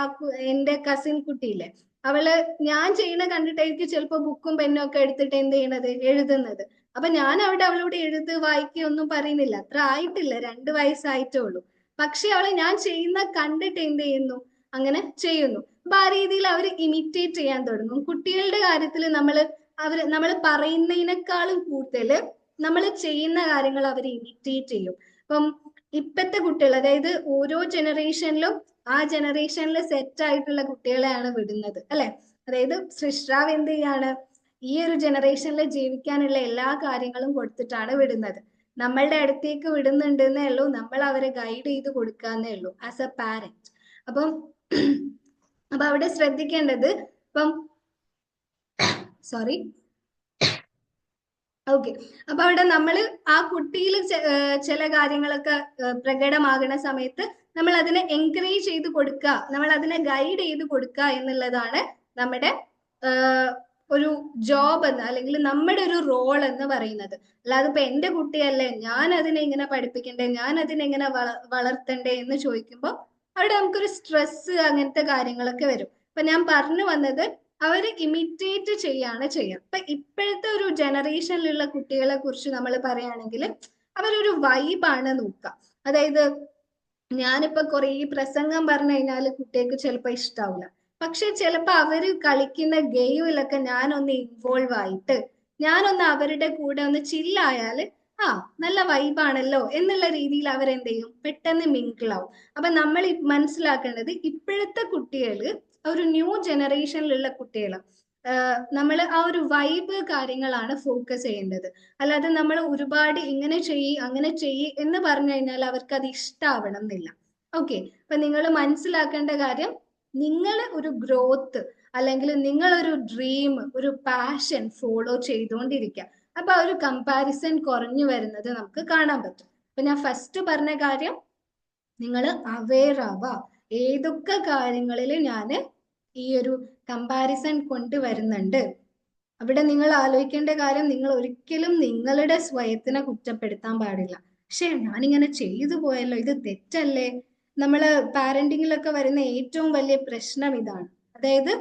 എന്റെ കസിൻ കുട്ടിയില്ലേ, അവള് ഞാൻ ചെയ്യണ കണ്ടിട്ടായിരിക്കും ചിലപ്പോ ബുക്കും പെന്നും ഒക്കെ എടുത്തിട്ട് എന്ത് ചെയ്യണത്, എഴുതുന്നത്. അപ്പൊ ഞാൻ അവിടെ അവളോട് എഴുത് വായിക്കുക ഒന്നും പറയുന്നില്ല, അത്ര ആയിട്ടില്ല, 2 വയസ്സായിട്ടേ ഉള്ളൂ. പക്ഷെ അവള് ഞാൻ ചെയ്യുന്ന കണ്ടിട്ട് എന്ത് ചെയ്യുന്നു, അങ്ങനെ ചെയ്യുന്നു. അപ്പൊ ആ രീതിയിൽ അവർ ഇമിറ്റേറ്റ് ചെയ്യാൻ തുടങ്ങും. കുട്ടികളുടെ കാര്യത്തിൽ നമ്മൾ പറയുന്നതിനേക്കാളും കൂടുതൽ നമ്മൾ ചെയ്യുന്ന കാര്യങ്ങൾ അവർ ഇമിറ്റേറ്റ് ചെയ്യും. ഇപ്പം ഇപ്പത്തെ കുട്ടികൾ, അതായത് ഓരോ ജനറേഷനിലും ആ ജനറേഷനിൽ സെറ്റ് ആയിട്ടുള്ള കുട്ടികളെയാണ് വിടുന്നത് അല്ലെ? അതായത് സൃഷ്ടാവ് എന്ത് ചെയ്യാണ്, ഈ ഒരു ജനറേഷനിൽ ജീവിക്കാനുള്ള എല്ലാ കാര്യങ്ങളും കൊടുത്തിട്ടാണ് വിടുന്നത്. നമ്മളുടെ അടുത്തേക്ക് വിടുന്നുണ്ടെന്നേ ഉള്ളൂ, നമ്മൾ അവരെ ഗൈഡ് ചെയ്ത് കൊടുക്കാന്നേ ഉള്ളൂ ആസ് എ പാരന്റ്. അപ്പം അപ്പൊ അവിടെ ശ്രദ്ധിക്കേണ്ടത്, ഇപ്പം സോറി, ഓക്കെ, അപ്പൊ അവിടെ നമ്മൾ ആ കുട്ടിയിൽ ചില കാര്യങ്ങളൊക്കെ പ്രകടമാകുന്ന സമയത്ത് നമ്മൾ അതിനെ എൻകറേജ് ചെയ്ത് കൊടുക്കുക, നമ്മൾ അതിനെ ഗൈഡ് ചെയ്ത് കൊടുക്കുക എന്നുള്ളതാണ് നമ്മുടെ ഒരു ജോബ് എന്ന്, അല്ലെങ്കിൽ നമ്മുടെ ഒരു റോൾ എന്ന് പറയുന്നത്. അല്ലാതെ ഇപ്പൊ എന്റെ കുട്ടിയല്ലേ, ഞാൻ അതിനെ ഇങ്ങനെ പഠിപ്പിക്കണ്ടേ, ഞാൻ അതിനെ ഇങ്ങനെ വളർത്തണ്ടേ എന്ന് ചോദിക്കുമ്പോൾ അവിടെ നമുക്കൊരു സ്ട്രെസ് അങ്ങനത്തെ കാര്യങ്ങളൊക്കെ വരും. ഇപ്പൊ ഞാൻ പറഞ്ഞു വന്നത്, അവര് ഇമിറ്റേറ്റ് ചെയ്യാണ് ചെയ്യുക. അപ്പൊ ഇപ്പോഴത്തെ ഒരു ജനറേഷനിലുള്ള കുട്ടികളെ കുറിച്ച് നമ്മൾ പറയുകയാണെങ്കിൽ അവരൊരു വൈബാണ് നോക്കുക. അതായത് ഞാനിപ്പോ കുറെ പ്രസംഗം പറഞ്ഞു കഴിഞ്ഞാൽ കുട്ടികൾക്ക് ചിലപ്പോ ഇഷ്ടാവില്ല. പക്ഷെ ചിലപ്പോ അവര് കളിക്കുന്ന ഗെയിമിലൊക്കെ ഞാനൊന്ന് ഇൻവോൾവ് ആയിട്ട് ഞാനൊന്ന് അവരുടെ കൂടെ ഒന്ന് ചില്ലായാല് ആ നല്ല വൈബാണല്ലോ എന്നുള്ള രീതിയിൽ അവരെന്ത് ചെയ്യും, പെട്ടെന്ന് മിങ്കിളാവും. അപ്പൊ നമ്മൾ മനസ്സിലാക്കേണ്ടത്, ഇപ്പോഴത്തെ കുട്ടികള് ഒരു ന്യൂ ജനറേഷനിലുള്ള കുട്ടികൾ, നമ്മൾ ആ ഒരു വൈബ് കാര്യങ്ങളാണ് ഫോക്കസ് ചെയ്യേണ്ടത്. അല്ലാതെ നമ്മൾ ഒരുപാട് ഇങ്ങനെ ചെയ്യ് അങ്ങനെ ചെയ്യ് എന്ന് പറഞ്ഞു കഴിഞ്ഞാൽ അവർക്ക് അത് ഇഷ്ടാവണം എന്നില്ല. ഓക്കെ, അപ്പൊ നിങ്ങൾ മനസ്സിലാക്കേണ്ട കാര്യം, നിങ്ങൾ ഒരു ഗ്രോത്ത് അല്ലെങ്കിൽ നിങ്ങളൊരു ഡ്രീം, ഒരു പാഷൻ ഫോളോ ചെയ്തുകൊണ്ടിരിക്കുക. അപ്പൊ ആ ഒരു കമ്പാരിസൺ കുറഞ്ഞു വരുന്നത് നമുക്ക് കാണാൻ പറ്റും. അപ്പൊ ഞാൻ ഫസ്റ്റ് പറഞ്ഞ കാര്യം, നിങ്ങൾ അവെയർ ആവുക. ഏതൊക്കെ കാര്യങ്ങളിൽ ഞാൻ ഈ ഒരു കമ്പാരിസൺ കൊണ്ടുവരുന്നുണ്ട്. അവിടെ നിങ്ങൾ ആലോചിക്കേണ്ട കാര്യം, നിങ്ങൾ ഒരിക്കലും നിങ്ങളുടെ സ്വയത്തിനെ കുറ്റപ്പെടുത്താൻ പാടില്ല. പക്ഷേ ഞാനിങ്ങനെ ചെയ്തു പോയല്ലോ, ഇത് തെറ്റല്ലേ? നമ്മള് പാരന്റിങ്ങിലൊക്കെ വരുന്ന ഏറ്റവും വലിയ പ്രശ്നം ഇതാണ്. അതായത്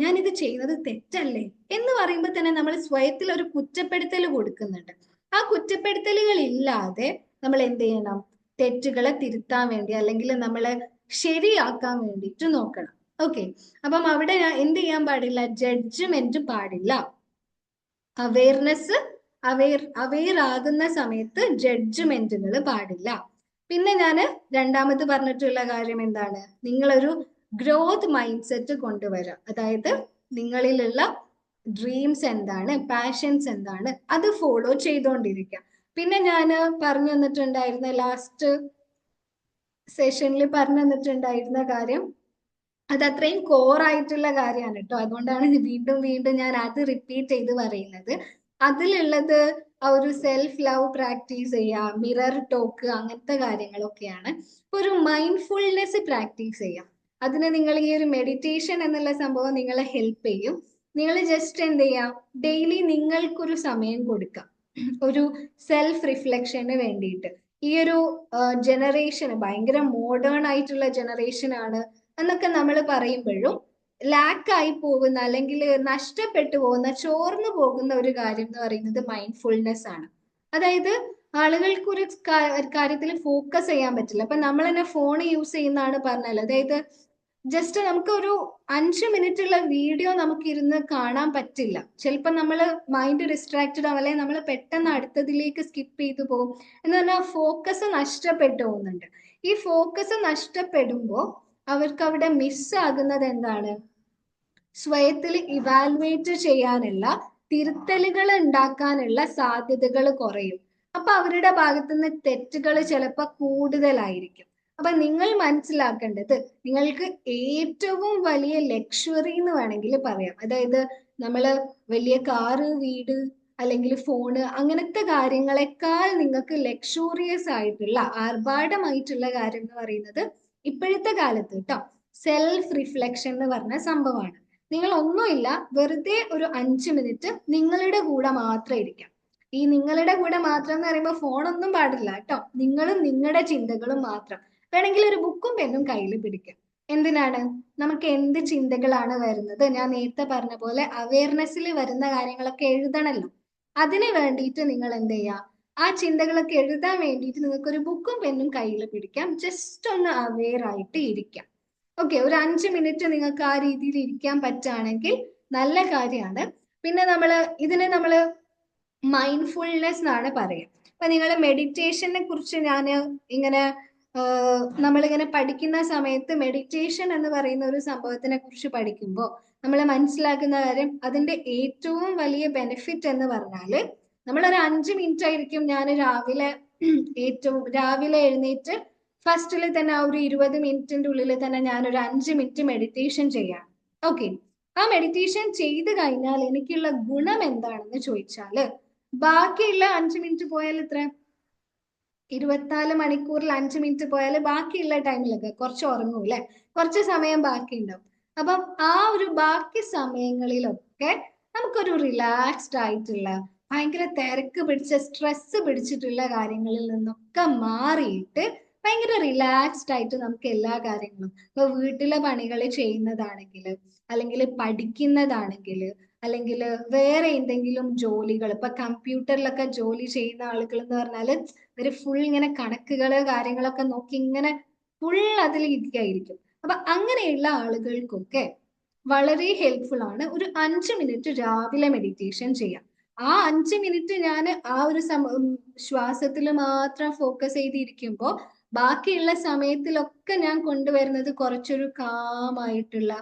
ഞാനിത് ചെയ്യുന്നത് തെറ്റല്ലേ എന്ന് പറയുമ്പോൾ തന്നെ നമ്മൾ സ്വയത്തിൽ ഒരു കുറ്റപ്പെടുത്തൽ കൊടുക്കുന്നുണ്ട്. ആ കുറ്റപ്പെടുത്തലുകൾ ഇല്ലാതെ നമ്മൾ എന്ത് ചെയ്യണം? തെറ്റുകളെ തിരുത്താൻ വേണ്ടി അല്ലെങ്കിൽ നമ്മളെ ശരിയാക്കാൻ വേണ്ടിയിട്ട് നോക്കണം. ഓക്കെ, അപ്പം അവിടെ എന്ത് ചെയ്യാൻ പാടില്ല? ജഡ്ജ്മെന്റ് പാടില്ല. അവെയർനെസ്, അവെയർ ആകുന്ന സമയത്ത് ജഡ്ജ്മെന്റുകൾ പാടില്ല. പിന്നെ ഞാൻ രണ്ടാമത് പറഞ്ഞിട്ടുള്ള കാര്യം എന്താണ്? നിങ്ങളൊരു ഗ്രോത്ത് മൈൻഡ് സെറ്റ് കൊണ്ടുവരാം. അതായത് നിങ്ങളിലുള്ള ഡ്രീംസ് എന്താണ്, പാഷൻസ് എന്താണ്, അത് ഫോളോ ചെയ്തുകൊണ്ടിരിക്കുക. പിന്നെ ഞാൻ പറഞ്ഞു തന്നിട്ടുണ്ടായിരുന്ന ലാസ്റ്റ് സെഷനിൽ പറഞ്ഞു തന്നിട്ടുണ്ടായിരുന്ന കാര്യം, അത് അത്രയും കോർ ആയിട്ടുള്ള കാര്യമാണ് കേട്ടോ. അതുകൊണ്ടാണ് വീണ്ടും വീണ്ടും ഞാൻ അത് റിപ്പീറ്റ് ചെയ്ത് പറയുന്നത്. അതിലുള്ളത് ആ ഒരു സെൽഫ് ലവ് പ്രാക്ടീസ് ചെയ്യുക, മിറർ ടോക്ക്, അങ്ങനത്തെ കാര്യങ്ങളൊക്കെയാണ്. ഒരു മൈൻഡ്ഫുൾനെസ് പ്രാക്ടീസ് ചെയ്യുക. അതിന് നിങ്ങൾ ഈ ഒരു മെഡിറ്റേഷൻ എന്നുള്ള സംഭവം നിങ്ങളെ ഹെൽപ്പ് ചെയ്യും. നിങ്ങൾ ജസ്റ്റ് എന്ത് ചെയ്യാം, ഡെയിലി നിങ്ങൾക്കൊരു സമയം കൊടുക്കാം ഒരു സെൽഫ് റിഫ്ലക്ഷന് വേണ്ടിയിട്ട്. ഈ ഒരു ജനറേഷൻ ഭയങ്കര മോഡേൺ ആയിട്ടുള്ള ജനറേഷൻ ആണ് എന്നൊക്കെ നമ്മൾ പറയുമ്പോഴും ലാക്കായി പോകുന്ന അല്ലെങ്കിൽ നഷ്ടപ്പെട്ടു പോകുന്ന, ചോർന്നു പോകുന്ന ഒരു കാര്യം എന്ന് പറയുന്നത് മൈൻഡ്ഫുൾനെസ് ആണ്. അതായത് ആളുകൾക്ക് ഒരു കാര്യത്തിൽ ഫോക്കസ് ചെയ്യാൻ പറ്റില്ല. അപ്പൊ നമ്മൾ തന്നെ ഫോൺ യൂസ് ചെയ്യുന്നതാണ് പറഞ്ഞാൽ, അതായത് ജസ്റ്റ് നമുക്ക് ഒരു 5 മിനിറ്റ് ഉള്ള വീഡിയോ നമുക്ക് ഇരുന്ന് കാണാൻ പറ്റില്ല. ചിലപ്പോൾ നമ്മൾ മൈൻഡ് ഡിസ്ട്രാക്റ്റഡ് ആവും, അല്ലെങ്കിൽ നമ്മൾ പെട്ടെന്ന് അടുത്തതിലേക്ക് സ്കിപ്പ് ചെയ്തു പോകും. എന്ന് പറഞ്ഞാൽ ഫോക്കസ് നഷ്ടപ്പെട്ടു പോകുന്നുണ്ട്. ഈ ഫോക്കസ് നഷ്ടപ്പെടുമ്പോൾ അവർക്ക് അവിടെ മിസ്സാകുന്നത് എന്താണ്? സ്വയത്തിൽ ഇവാലുവേറ്റ് ചെയ്യാനുള്ള, തിരുത്തലുകൾ ഉണ്ടാക്കാനുള്ള സാധ്യതകൾ കുറയും. അപ്പൊ അവരുടെ ഭാഗത്തുനിന്ന് തെറ്റുകൾ ചിലപ്പോൾ കൂടുതലായിരിക്കും. അപ്പൊ നിങ്ങൾ മനസ്സിലാക്കേണ്ടത്, നിങ്ങൾക്ക് ഏറ്റവും വലിയ ലക്ഷറി എന്ന് വേണമെങ്കിൽ പറയാം. അതായത് നമ്മള് വലിയ കാറ്, വീട് അല്ലെങ്കിൽ ഫോണ്, അങ്ങനത്തെ കാര്യങ്ങളെക്കാൾ നിങ്ങൾക്ക് ലക്ഷൂറിയസ് ആയിട്ടുള്ള, ആർഭാടമായിട്ടുള്ള കാര്യം എന്ന് പറയുന്നത് ഇപ്പോഴത്തെ കാലത്ത് കേട്ടോ, സെൽഫ് റിഫ്ലക്ഷൻ എന്ന് പറഞ്ഞ സംഭവമാണ്. നിങ്ങൾ ഒന്നുമില്ല, വെറുതെ ഒരു 5 മിനിറ്റ് നിങ്ങളുടെ കൂടെ മാത്രം ഇരിക്കാം. ഈ നിങ്ങളുടെ കൂടെ മാത്രം എന്ന് പറയുമ്പോൾ ഫോണൊന്നും പാടില്ല കേട്ടോ. നിങ്ങളും നിങ്ങളുടെ ചിന്തകളും മാത്രം. വേണമെങ്കിൽ ഒരു ബുക്കും പെന്നും കയ്യിൽ പിടിക്കാം. എന്തിനാണ്? നമുക്ക് എന്ത് ചിന്തകളാണ് വരുന്നത്? ഞാൻ നേരത്തെ പറഞ്ഞ പോലെ അവയർനെസ്സിൽ വരുന്ന കാര്യങ്ങളൊക്കെ എഴുതണല്ലോ. അതിന് വേണ്ടിയിട്ട് നിങ്ങൾ എന്ത് ചെയ്യുക? ആ ചിന്തകളൊക്കെ എഴുതാൻ വേണ്ടിയിട്ട് നിങ്ങൾക്ക് ഒരു ബുക്കും പെന്നും കയ്യിൽ പിടിക്കാം. ജസ്റ്റ് ഒന്ന് അവെയർ ആയിട്ട് ഇരിക്കാം. ഓക്കെ, ഒരു 5 മിനിറ്റ് നിങ്ങൾക്ക് ആ രീതിയിൽ ഇരിക്കാൻ പറ്റുകയാണെങ്കിൽ നല്ല കാര്യമാണ്. പിന്നെ ഇതിനെ നമ്മള് മൈൻഡ്ഫുൾനെസ് എന്നാണ് പറയുക. അപ്പൊ നിങ്ങൾ മെഡിറ്റേഷനെ കുറിച്ച് ഞാൻ ഇങ്ങനെ നമ്മളിങ്ങനെ പഠിക്കുന്ന സമയത്ത് മെഡിറ്റേഷൻ എന്ന് പറയുന്ന ഒരു സംഭവത്തിനെ കുറിച്ച് പഠിക്കുമ്പോൾ നമ്മൾ മനസ്സിലാക്കുന്ന കാര്യം, അതിന്റെ ഏറ്റവും വലിയ ബെനിഫിറ്റ് എന്ന് പറഞ്ഞാല്, നമ്മളൊരു 5 മിനിറ്റ് ആയിരിക്കും. ഞാൻ രാവിലെ എഴുന്നേറ്റ് ഫസ്റ്റിൽ തന്നെ ആ ഒരു 20 മിനിറ്റിന്റെ ഉള്ളിൽ തന്നെ ഞാനൊരു 5 മിനിറ്റ് മെഡിറ്റേഷൻ ചെയ്യാം. ഓക്കെ, ആ മെഡിറ്റേഷൻ ചെയ്ത് കഴിഞ്ഞാൽ എനിക്കുള്ള ഗുണം എന്താണെന്ന് ചോദിച്ചാല്, ബാക്കിയുള്ള 5 മിനിറ്റ് പോയാൽ ഇത്ര 24 മണിക്കൂറിൽ 5 മിനിറ്റ് പോയാൽ ബാക്കിയുള്ള ടൈമിലൊക്കെ കുറച്ച് ഉറങ്ങും അല്ലെ, കുറച്ച് സമയം ബാക്കി ഉണ്ടാവും. അപ്പം ആ ഒരു ബാക്കി സമയങ്ങളിലൊക്കെ നമുക്കൊരു റിലാക്സ്ഡ് ആയിട്ടുള്ള, ഭയങ്കര തിരക്ക് പിടിച്ച സ്ട്രെസ് പിടിച്ചിട്ടുള്ള കാര്യങ്ങളിൽ നിന്നൊക്കെ മാറിയിട്ട് ഭയങ്കര റിലാക്സ്ഡ് ആയിട്ട് നമുക്ക് എല്ലാ കാര്യങ്ങളും, ഇപ്പൊ വീട്ടിലെ പണികൾ ചെയ്യുന്നതാണെങ്കിൽ, അല്ലെങ്കിൽ പഠിക്കുന്നതാണെങ്കിൽ, അല്ലെങ്കിൽ വേറെ എന്തെങ്കിലും ജോലികൾ, ഇപ്പൊ കമ്പ്യൂട്ടറിലൊക്കെ ജോലി ചെയ്യുന്ന ആളുകൾ എന്ന് പറഞ്ഞാല് ഇവര് ഫുൾ ഇങ്ങനെ കണക്കുകള് കാര്യങ്ങളൊക്കെ നോക്കി ഇങ്ങനെ ഫുൾ അതിൽ ഇരിക്കായിരിക്കും. അപ്പൊ അങ്ങനെയുള്ള ആളുകൾക്കൊക്കെ വളരെ ഹെൽപ്ഫുൾ ആണ് ഒരു 5 മിനിറ്റ് രാവിലെ മെഡിറ്റേഷൻ ചെയ്യാം. ആ 5 മിനിറ്റ് ഞാൻ ആ ഒരു ശ്വാസത്തിൽ മാത്രം ഫോക്കസ് ചെയ്തിരിക്കുമ്പോൾ ബാക്കിയുള്ള സമയത്തിലൊക്കെ ഞാൻ കൊണ്ടുവരുന്നത് കുറച്ചൊരു കാമായിട്ടുള്ള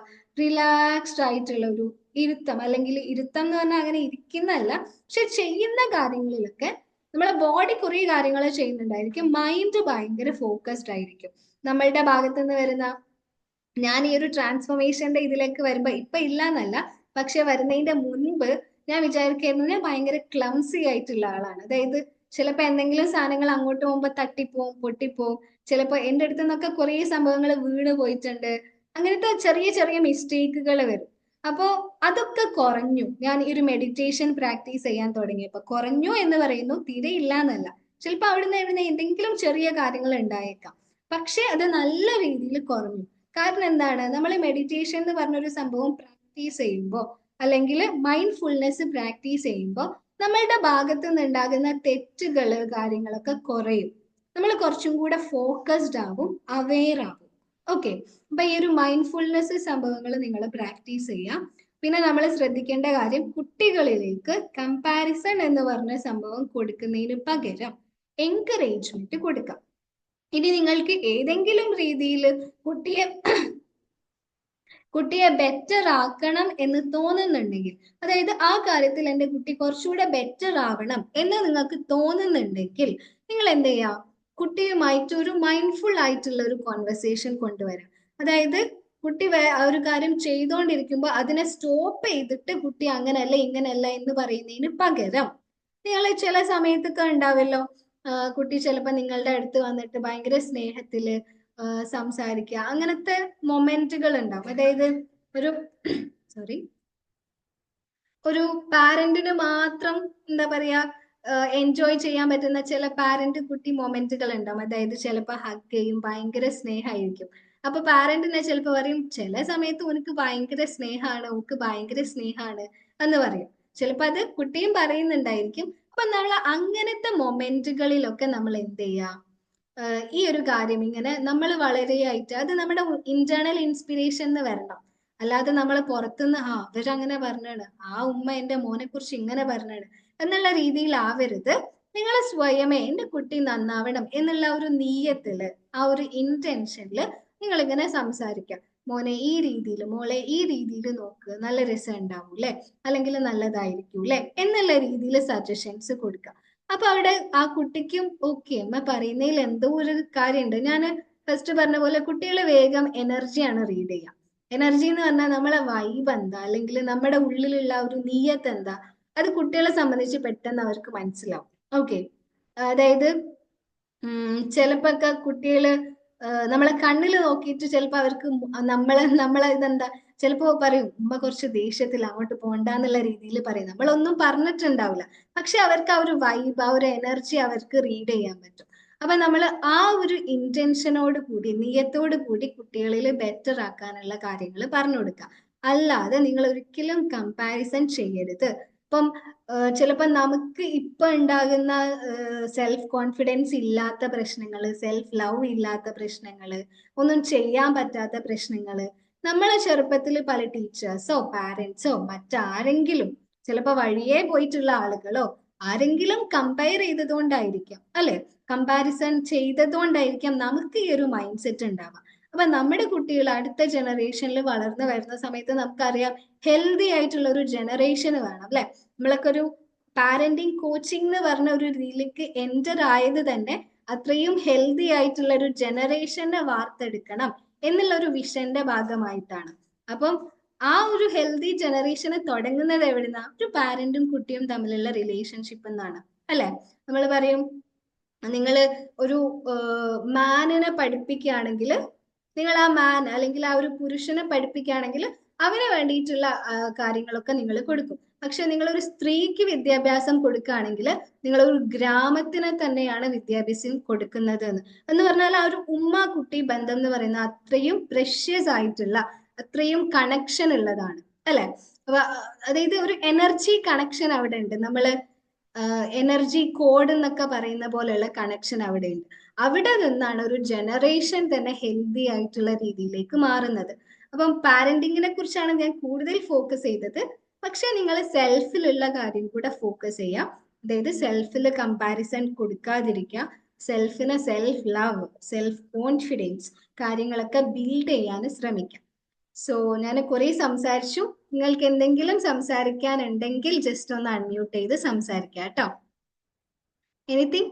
റിലാക്സ്ഡ് ആയിട്ടുള്ള ഒരു ഇരുത്തം, അല്ലെങ്കിൽ ഇരുത്തം എന്ന് പറഞ്ഞാൽ അങ്ങനെ ഇരിക്കുന്നതല്ല, പക്ഷെ ചെയ്യുന്ന കാര്യങ്ങളിലൊക്കെ നമ്മളെ ബോഡി കുറേ കാര്യങ്ങൾ ചെയ്യുന്നുണ്ടായിരിക്കും, മൈൻഡ് ഭയങ്കര ഫോക്കസ്ഡ് ആയിരിക്കും. നമ്മളുടെ ഭാഗത്തു നിന്ന് വരുന്ന, ഞാൻ ഈ ഒരു ട്രാൻസ്ഫോർമേഷന്റെ ഇതിലേക്ക് വരുമ്പോ ഇപ്പൊ ഇല്ല എന്നല്ല, പക്ഷെ വരുന്നതിന്റെ മുൻപ് ഞാൻ വിചാരിക്കായിരുന്നു ഞാൻ ഭയങ്കര ക്ലംസി ആയിട്ടുള്ള ആളാണ്. അതായത് ചിലപ്പോ എന്തെങ്കിലും സാധനങ്ങൾ അങ്ങോട്ട് പോകുമ്പോ തട്ടിപ്പോവും, പൊട്ടിപ്പോവും. ചിലപ്പോ എന്റെ അടുത്ത് നിന്നൊക്കെ കുറേ സംഭവങ്ങൾ വീണ് പോയിട്ടുണ്ട്. അങ്ങനത്തെ ചെറിയ ചെറിയ മിസ്റ്റേക്കുകൾ വരും. അപ്പോ അതൊക്കെ കുറഞ്ഞു ഞാൻ ഈ ഒരു മെഡിറ്റേഷൻ പ്രാക്ടീസ് ചെയ്യാൻ തുടങ്ങിയപ്പോ. കുറഞ്ഞു എന്ന് പറയുന്നു, തീരെ ഇല്ല എന്നല്ല. ചിലപ്പോ അവിടുന്ന് ഇവിടുന്ന് എന്തെങ്കിലും ചെറിയ കാര്യങ്ങൾ ഉണ്ടായേക്കാം, പക്ഷെ അത് നല്ല രീതിയിൽ കുറഞ്ഞു. കാരണം എന്താണ്, നമ്മൾ മെഡിറ്റേഷൻ എന്ന് പറഞ്ഞൊരു സംഭവം പ്രാക്ടീസ് ചെയ്യുമ്പോൾ, അല്ലെങ്കിൽ മൈൻഡ്ഫുൾനെസ് പ്രാക്ടീസ് ചെയ്യുമ്പോൾ നമ്മളുടെ ഭാഗത്ത് നിന്ന് ഉണ്ടാകുന്ന തെറ്റുകൾ കാര്യങ്ങളൊക്കെ കുറയും. നമ്മൾ കുറച്ചും കൂടെ ഫോക്കസ്ഡ് ആവും, അവെയർ ആവും. ഓക്കെ, അപ്പൊ ഈ ഒരു മൈൻഡ്ഫുൾനെസ് സംഭവങ്ങൾ നിങ്ങൾ പ്രാക്ടീസ് ചെയ്യാം. പിന്നെ നമ്മൾ ശ്രദ്ധിക്കേണ്ട കാര്യം, കുട്ടികളിലേക്ക് കമ്പാരിസൺ എന്ന് പറഞ്ഞ സംഭവം കൊടുക്കുന്നതിന് പകരം എൻകറേജ്മെന്റ് കൊടുക്കാം. ഇനി നിങ്ങൾക്ക് ഏതെങ്കിലും രീതിയിൽ കുട്ടിയെ കുട്ടിയെ ബെറ്റർ ആക്കണം എന്ന് തോന്നുന്നുണ്ടെങ്കിൽ, അതായത് ആ കാര്യത്തിൽ എൻ്റെ കുട്ടി കുറച്ചുകൂടെ ബെറ്റർ ആവണം എന്ന് നിങ്ങൾക്ക് തോന്നുന്നുണ്ടെങ്കിൽ, നിങ്ങൾ എന്ത് ചെയ്യാം, കുട്ടിയുമായിട്ട് ഒരു മൈൻഡ്ഫുൾ ആയിട്ടുള്ള ഒരു കോൺവെർസേഷൻ കൊണ്ടുവരാം. അതായത് കുട്ടി ആ ഒരു കാര്യം ചെയ്തുകൊണ്ടിരിക്കുമ്പോൾ അതിനെ സ്റ്റോപ്പ് ചെയ്തിട്ട് കുട്ടി അങ്ങനെയല്ല ഇങ്ങനെയല്ല എന്ന് പറയുന്നതിന് പകരം, നിങ്ങൾ ചില സമയത്തൊക്കെ ഉണ്ടാവല്ലോ, കുട്ടി ചിലപ്പോൾ നിങ്ങളുടെ അടുത്ത് വന്നിട്ട് ഭയങ്കര സ്നേഹത്തില് സംസാരിക്കുക, അങ്ങനത്തെ മൊമെന്റുകൾ ഉണ്ടാവും. അതായത് ഒരു സോറി ഒരു പാരന്റിന് മാത്രം എന്താ പറയാ എൻജോയ് ചെയ്യാൻ പറ്റുന്ന ചില പാരന്റ് കുട്ടി മൊമെന്റുകൾ ഉണ്ടാവും. അതായത് ചിലപ്പോൾ ഹഗ് ചെയ്യും, ഭയങ്കര സ്നേഹമായിരിക്കും. അപ്പൊ പാരന്റിനെ ചിലപ്പോൾ പറയും, ചില സമയത്ത് ഉനക്ക് ഭയങ്കര സ്നേഹമാണ്, ഉനക്ക് ഭയങ്കര സ്നേഹമാണ് എന്ന് പറയും. ചിലപ്പോൾ അത് കുട്ടിയും പറയുന്നുണ്ടായിരിക്കും. അപ്പൊ നമ്മൾ അങ്ങനത്തെ മൊമെന്റുകളിലൊക്കെ നമ്മൾ എന്ത് ചെയ്യാം, ഈ ഒരു കാര്യം ഇങ്ങനെ നമ്മൾ വളരെയായിട്ട്, അത് നമ്മുടെ ഇന്റേണൽ ഇൻസ്പിറേഷൻ എന്ന് വരണം. അല്ലാതെ നമ്മൾ പുറത്തുനിന്ന് അവരങ്ങനെ പറഞ്ഞാണ്, ആ ഉമ്മ എന്റെ മോനെ കുറിച്ച് ഇങ്ങനെ പറഞ്ഞാണ് എന്നുള്ള രീതിയിലാവരുത്. നിങ്ങൾ സ്വയമേ എന്റെ കുട്ടി നന്നാവണം എന്നുള്ള ഒരു നീയത്തില്, ആ ഒരു ഇന്റൻഷനില് നിങ്ങൾ ഇങ്ങനെ സംസാരിക്കാം. മോനെ ഈ രീതിയിൽ, മോളെ ഈ രീതിയിൽ നോക്ക്, നല്ല രസം ഉണ്ടാവും അല്ലെ, അല്ലെങ്കിൽ നല്ലതായിരിക്കും അല്ലെ എന്നുള്ള രീതിയിൽ സജഷൻസ് കൊടുക്കുക. അപ്പൊ അവിടെ ആ കുട്ടിക്കും ഓക്കെ, അമ്മ പറയുന്നതിൽ എന്തോ ഒരു കാര്യമുണ്ട്. ഞാൻ ഫസ്റ്റ് പറഞ്ഞ പോലെ കുട്ടികൾ വേഗം എനർജിയാണ് റീഡ് ചെയ്യുക. എനർജി എന്ന് പറഞ്ഞാൽ നമ്മളെ വൈബ് എന്താ, അല്ലെങ്കിൽ നമ്മുടെ ഉള്ളിലുള്ള ഒരു നീയത്ത് എന്താ, അത് കുട്ടികളെ സംബന്ധിച്ച് പെട്ടെന്ന് അവർക്ക് മനസ്സിലാവും. ഓക്കെ, അതായത് ചിലപ്പോ ഒക്കെ കുട്ടികള് നമ്മളെ കണ്ണിൽ നോക്കിയിട്ട് ചിലപ്പോ അവർക്ക് നമ്മളെ ഇതെന്താ, ചിലപ്പോ പറയും ഉമ്മ കുറച്ച് ദേഷ്യത്തിൽ അങ്ങോട്ട് പോണ്ടെന്നുള്ള രീതിയിൽ പറയും. നമ്മളൊന്നും പറഞ്ഞിട്ടുണ്ടാവില്ല, പക്ഷെ അവർക്ക് ആ ഒരു വൈബ്, ആ ഒരു എനർജി അവർക്ക് റീഡ് ചെയ്യാൻ പറ്റും. അപ്പൊ നമ്മൾ ആ ഒരു ഇന്റൻഷനോട് കൂടി, നീയത്തോട് കൂടി കുട്ടികളിൽ ബെറ്റർ ആക്കാനുള്ള കാര്യങ്ങൾ പറഞ്ഞു കൊടുക്കുക. അല്ലാതെ നിങ്ങൾ ഒരിക്കലും കമ്പാരിസൺ ചെയ്യരുത്. ഇപ്പം ചിലപ്പോൾ നമുക്ക് ഇപ്പൊ ഉണ്ടാകുന്ന സെൽഫ് കോൺഫിഡൻസ് ഇല്ലാത്ത പ്രശ്നങ്ങള്, സെൽഫ് ലവ് ഇല്ലാത്ത പ്രശ്നങ്ങള്, ഒന്നും ചെയ്യാൻ പറ്റാത്ത പ്രശ്നങ്ങള് നമ്മളെ ചെറുപ്പത്തിൽ പല ടീച്ചേഴ്സോ പാരന്റ്സോ മറ്റാരെങ്കിലും, ചിലപ്പോൾ വഴിയേ പോയിട്ടുള്ള ആളുകളോ ആരെങ്കിലും കമ്പയർ ചെയ്തതുകൊണ്ടായിരിക്കാം അല്ലെ, കമ്പാരിസൺ ചെയ്തതുകൊണ്ടായിരിക്കാം നമുക്ക് ഈ ഒരു മൈൻഡ് സെറ്റ് ഉണ്ടാവുക. അപ്പൊ നമ്മുടെ കുട്ടികൾ അടുത്ത ജനറേഷനിൽ വളർന്നു വരുന്ന സമയത്ത് നമുക്കറിയാം, ഹെൽത്തി ആയിട്ടുള്ള ഒരു ജനറേഷന് വേണം അല്ലെ. നമ്മളൊക്കെ ഒരു പാരന്റിങ് കോച്ചിങ് എന്ന് പറഞ്ഞ ഒരു രീതിയിലേക്ക് എൻ്റർ ആയത് തന്നെ അത്രയും ഹെൽത്തി ആയിട്ടുള്ള ഒരു ജനറേഷനെ വാർത്തെടുക്കണം എന്നുള്ള ഒരു വിഷന്റെ ഭാഗമായിട്ടാണ്. അപ്പം ആ ഒരു ഹെൽത്തി ജനറേഷന് തുടങ്ങുന്നത് എവിടുന്ന, ഒരു പാരന്റും കുട്ടിയും തമ്മിലുള്ള റിലേഷൻഷിപ്പ് എന്നാണ് അല്ലെ. നമ്മൾ പറയും, നിങ്ങൾ ഒരു മാനിനെ പഠിപ്പിക്കുകയാണെങ്കിൽ, നിങ്ങൾ ആ മാൻ അല്ലെങ്കിൽ ആ ഒരു പുരുഷനെ പഠിപ്പിക്കുകയാണെങ്കിൽ അവന് വേണ്ടിയിട്ടുള്ള കാര്യങ്ങളൊക്കെ നിങ്ങൾ കൊടുക്കും. പക്ഷെ നിങ്ങൾ ഒരു സ്ത്രീക്ക് വിദ്യാഭ്യാസം കൊടുക്കുകയാണെങ്കിൽ നിങ്ങൾ ഒരു ഗ്രാമത്തിനെ തന്നെയാണ് വിദ്യാഭ്യാസം കൊടുക്കുന്നത് എന്ന് പറഞ്ഞാൽ, ആ ഒരു ഉമ്മ കുട്ടി ബന്ധം എന്ന് പറയുന്ന അത്രയും പ്രഷ്യസ് ആയിട്ടുള്ള, അത്രയും കണക്ഷൻ ഉള്ളതാണ് അല്ലെ. അപ്പൊ അതായത് ഒരു എനർജി കണക്ഷൻ അവിടെ ഉണ്ട്. നമ്മള് എനർജി കോഡ് എന്നൊക്കെ പറയുന്ന പോലെയുള്ള കണക്ഷൻ അവിടെ ഉണ്ട്. അവിടെ നിന്നാണ് ഒരു ജനറേഷൻ തന്നെ ഹെൽത്തി ആയിട്ടുള്ള രീതിയിലേക്ക് മാറുന്നത്. അപ്പം പാരന്റിങ്ങിനെ കുറിച്ചാണ് ഞാൻ കൂടുതൽ ഫോക്കസ് ചെയ്തത്. പക്ഷെ നിങ്ങൾ സെൽഫിലുള്ള കാര്യം കൂടെ ഫോക്കസ് ചെയ്യാം. അതായത് സെൽഫിൽ കമ്പാരിസൺ കൊടുക്കാതിരിക്കുക, സെൽഫിന് സെൽഫ് ലവ്, സെൽഫ് കോൺഫിഡൻസ് കാര്യങ്ങളൊക്കെ ബിൽഡ് ചെയ്യാൻ ശ്രമിക്കാം. സോ ഞാൻ കുറെ സംസാരിച്ചു. നിങ്ങൾക്ക് എന്തെങ്കിലും സംസാരിക്കാനുണ്ടെങ്കിൽ ജസ്റ്റ് ഒന്ന് അൺമ്യൂട്ട് ചെയ്ത് സംസാരിക്കാം കേട്ടോ. എനിത്തിങ്?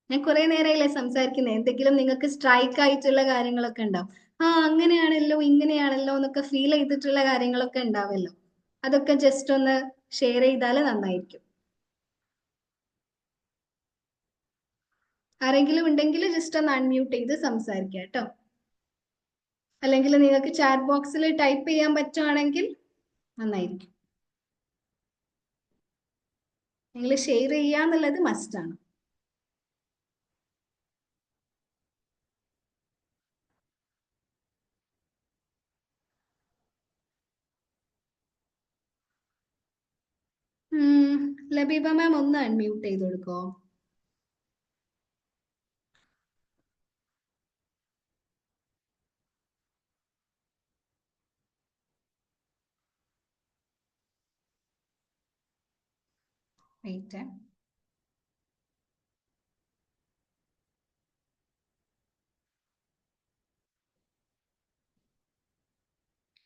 ഞാൻ കുറെ നേരമായില്ലേ സംസാരിക്കുന്നത്. എന്തെങ്കിലും നിങ്ങൾക്ക് സ്ട്രൈക്ക് ആയിട്ടുള്ള കാര്യങ്ങളൊക്കെ ഉണ്ടാവും. ആ, അങ്ങനെയാണല്ലോ ഇങ്ങനെയാണല്ലോ എന്നൊക്കെ ഫീൽ ചെയ്തിട്ടുള്ള കാര്യങ്ങളൊക്കെ ഉണ്ടാവല്ലോ. അതൊക്കെ ജസ്റ്റ് ഒന്ന് ഷെയർ ചെയ്താൽ നന്നായിരിക്കും. ആരെങ്കിലും ഉണ്ടെങ്കിൽ ജസ്റ്റ് ഒന്ന് അൺമ്യൂട്ട് ചെയ്ത് സംസാരിക്കാം കേട്ടോ. അല്ലെങ്കിൽ നിങ്ങൾക്ക് ചാറ്റ് ബോക്സിൽ ടൈപ്പ് ചെയ്യാൻ പറ്റുവാണെങ്കിൽ നന്നായിരിക്കും. നിങ്ങൾ ഷെയർ ചെയ്യാന്നുള്ളത് മസ്റ്റാണ്. ലബീബ മാം ഒന്ന് അൺമ്യൂട്ട് ചെയ്ത് കൊടുക്കോ? Wait.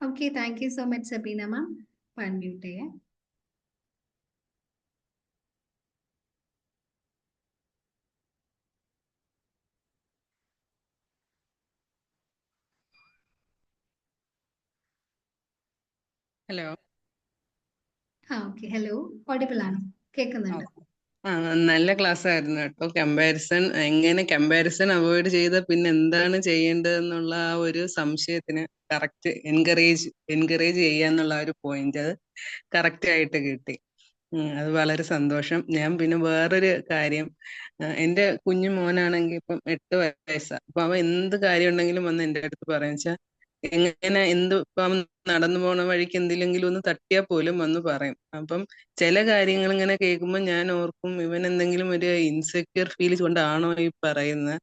Okay, thank you so much Sabeena ma'am. Unmute ചെയ്യാം. ഹലോ. Okay, hello. ഓഡിബിൾ ആണ്, കേൾക്കുന്നുണ്ട്. ആ, നല്ല ക്ലാസ് ആയിരുന്നു കേട്ടോ. കമ്പാരിസൺ അവോയ്ഡ് ചെയ്ത പിന്നെ എന്താണ് ചെയ്യേണ്ടതെന്നുള്ള ആ ഒരു സംശയത്തിന് കറക്റ്റ് എൻകറേജ് ചെയ്യാന്നുള്ള ഒരു പോയിന്റ് അത് കറക്റ്റ് ആയിട്ട് കിട്ടി. അത് വളരെ സന്തോഷം. ഞാൻ പിന്നെ വേറൊരു കാര്യം, എന്റെ കുഞ്ഞു മോനാണെങ്കിൽ ഇപ്പം 8 വയസ്സാ. അപ്പൊ അവൻ എന്ത് കാര്യം ഉണ്ടെങ്കിലും വന്ന് എന്റെ അടുത്ത് പറയാന്ന് വെച്ചാൽ, എങ്ങനെ ഇപ്പം നടന്നു പോണ വഴിക്ക് എന്തിലെങ്കിലും ഒന്ന് തട്ടിയാൽ പോലും വന്ന് പറയും. അപ്പം ചില കാര്യങ്ങൾ ഇങ്ങനെ കേൾക്കുമ്പോൾ ഞാൻ ഓർക്കും, ഇവൻ എന്തെങ്കിലും ഒരു ഇൻസെക്യൂർ ഫീൽ കൊണ്ടാണോ ഈ പറയുന്നത്.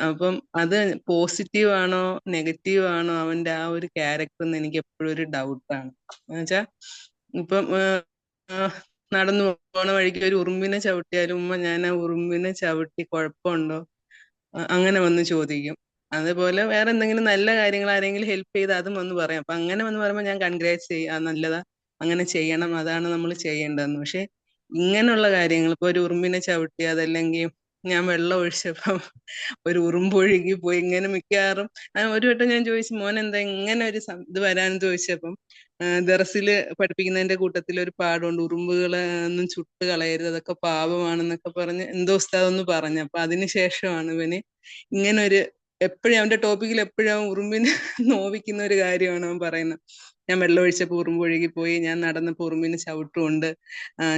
അപ്പം അത് പോസിറ്റീവ് ആണോ നെഗറ്റീവ് ആണോ അവന്റെ ആ ഒരു ക്യാരക്ടർ എന്ന് എനിക്ക് എപ്പോഴും ഒരു ഡൗട്ടാണ്. എന്നുവെച്ചാ ഇപ്പം നടന്നു പോണ വഴിക്ക് ഒരു ഉറുമ്പിനെ ചവിട്ടിയാലും ഉമ്മ ഞാൻ ആ ഉറുമ്പിനെ ചവിട്ടി കുഴപ്പമുണ്ടോ അങ്ങനെ വന്ന് ചോദിക്കും. അതേപോലെ വേറെ എന്തെങ്കിലും നല്ല കാര്യങ്ങൾ ആരെങ്കിലും ഹെൽപ്പ് ചെയ്ത് അതും വന്ന് പറയാം. അപ്പൊ അങ്ങനെ വന്ന് പറയുമ്പോൾ ഞാൻ കൺഗ്രാറ്റ്സ് ചെയ്യും, നല്ലതാ, അങ്ങനെ ചെയ്യണം, അതാണ് നമ്മൾ ചെയ്യേണ്ടതെന്ന്. പക്ഷെ ഇങ്ങനെയുള്ള കാര്യങ്ങൾ, ഇപ്പൊ ഒരു ഉറുമ്പിനെ ചവിട്ടി അതല്ലെങ്കിൽ ഞാൻ വെള്ളം ഒഴിച്ചപ്പം ഒരു ഉറുമ്പൊഴുകി പോയി, ഇങ്ങനെ മിക്കവാറും ഒരു വട്ടം ഞാൻ ചോദിച്ചു, മോൻ എന്താ ഇങ്ങനെ ഒരു ഇത് വരാന്ന് ചോദിച്ചപ്പം, ദറസില് പഠിപ്പിക്കുന്നതിന്റെ കൂട്ടത്തിൽ ഒരു പാഠമുണ്ട്, ഉറുമ്പുകളെ ഒന്നും ചുട്ട് കളയരുത്, അതൊക്കെ പാപമാണെന്നൊക്കെ പറഞ്ഞ് എന്തോ ഉസ്താദ് ഒന്ന് പറഞ്ഞു. അപ്പൊ അതിനുശേഷമാണ് ഇവന് ഇങ്ങനെ ഒരു, എപ്പോഴും അവന്റെ ടോപ്പിക്കിൽ എപ്പോഴും അവൻ ഉറുമ്പിനെ നോവിക്കുന്ന ഒരു കാര്യമാണ് അവൻ പറയുന്നത്. ഞാൻ വെള്ളം ഒഴിച്ചപ്പോ ഉറുമ്പ് ഒഴുകി പോയി, ഞാൻ നടന്നപ്പോ ഉറുമ്പിന് ചവിട്ടുകൊണ്ട്,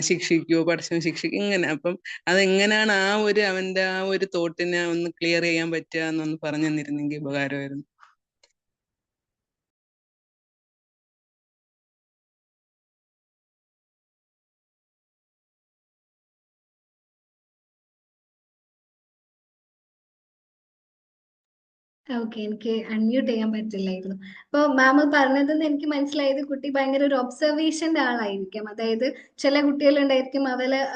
ശിക്ഷിക്കുവോ പഠിച്ചവൻ ശിക്ഷിക്കും, ഇങ്ങനെ. അപ്പം അതെങ്ങനെയാണ് ആ ഒരു അവന്റെ ആ ഒരു തോട്ടിനെ ഒന്ന് ക്ലിയർ ചെയ്യാൻ പറ്റുക എന്നൊന്ന് പറഞ്ഞു തന്നിരുന്നെങ്കിൽ ഉപകാരമായിരുന്നു. ഓക്കെ, എനിക്ക് അൺമ്യൂട്ട് ചെയ്യാൻ പറ്റില്ലായിരുന്നു. അപ്പൊ മാം പറഞ്ഞതെന്ന് എനിക്ക് മനസ്സിലായത്, കുട്ടി ഭയങ്കര ഒരു ഒബ്സർവേഷന്റെ ആളായിരിക്കാം. അതായത് ചില കുട്ടികളുണ്ടായിരിക്കും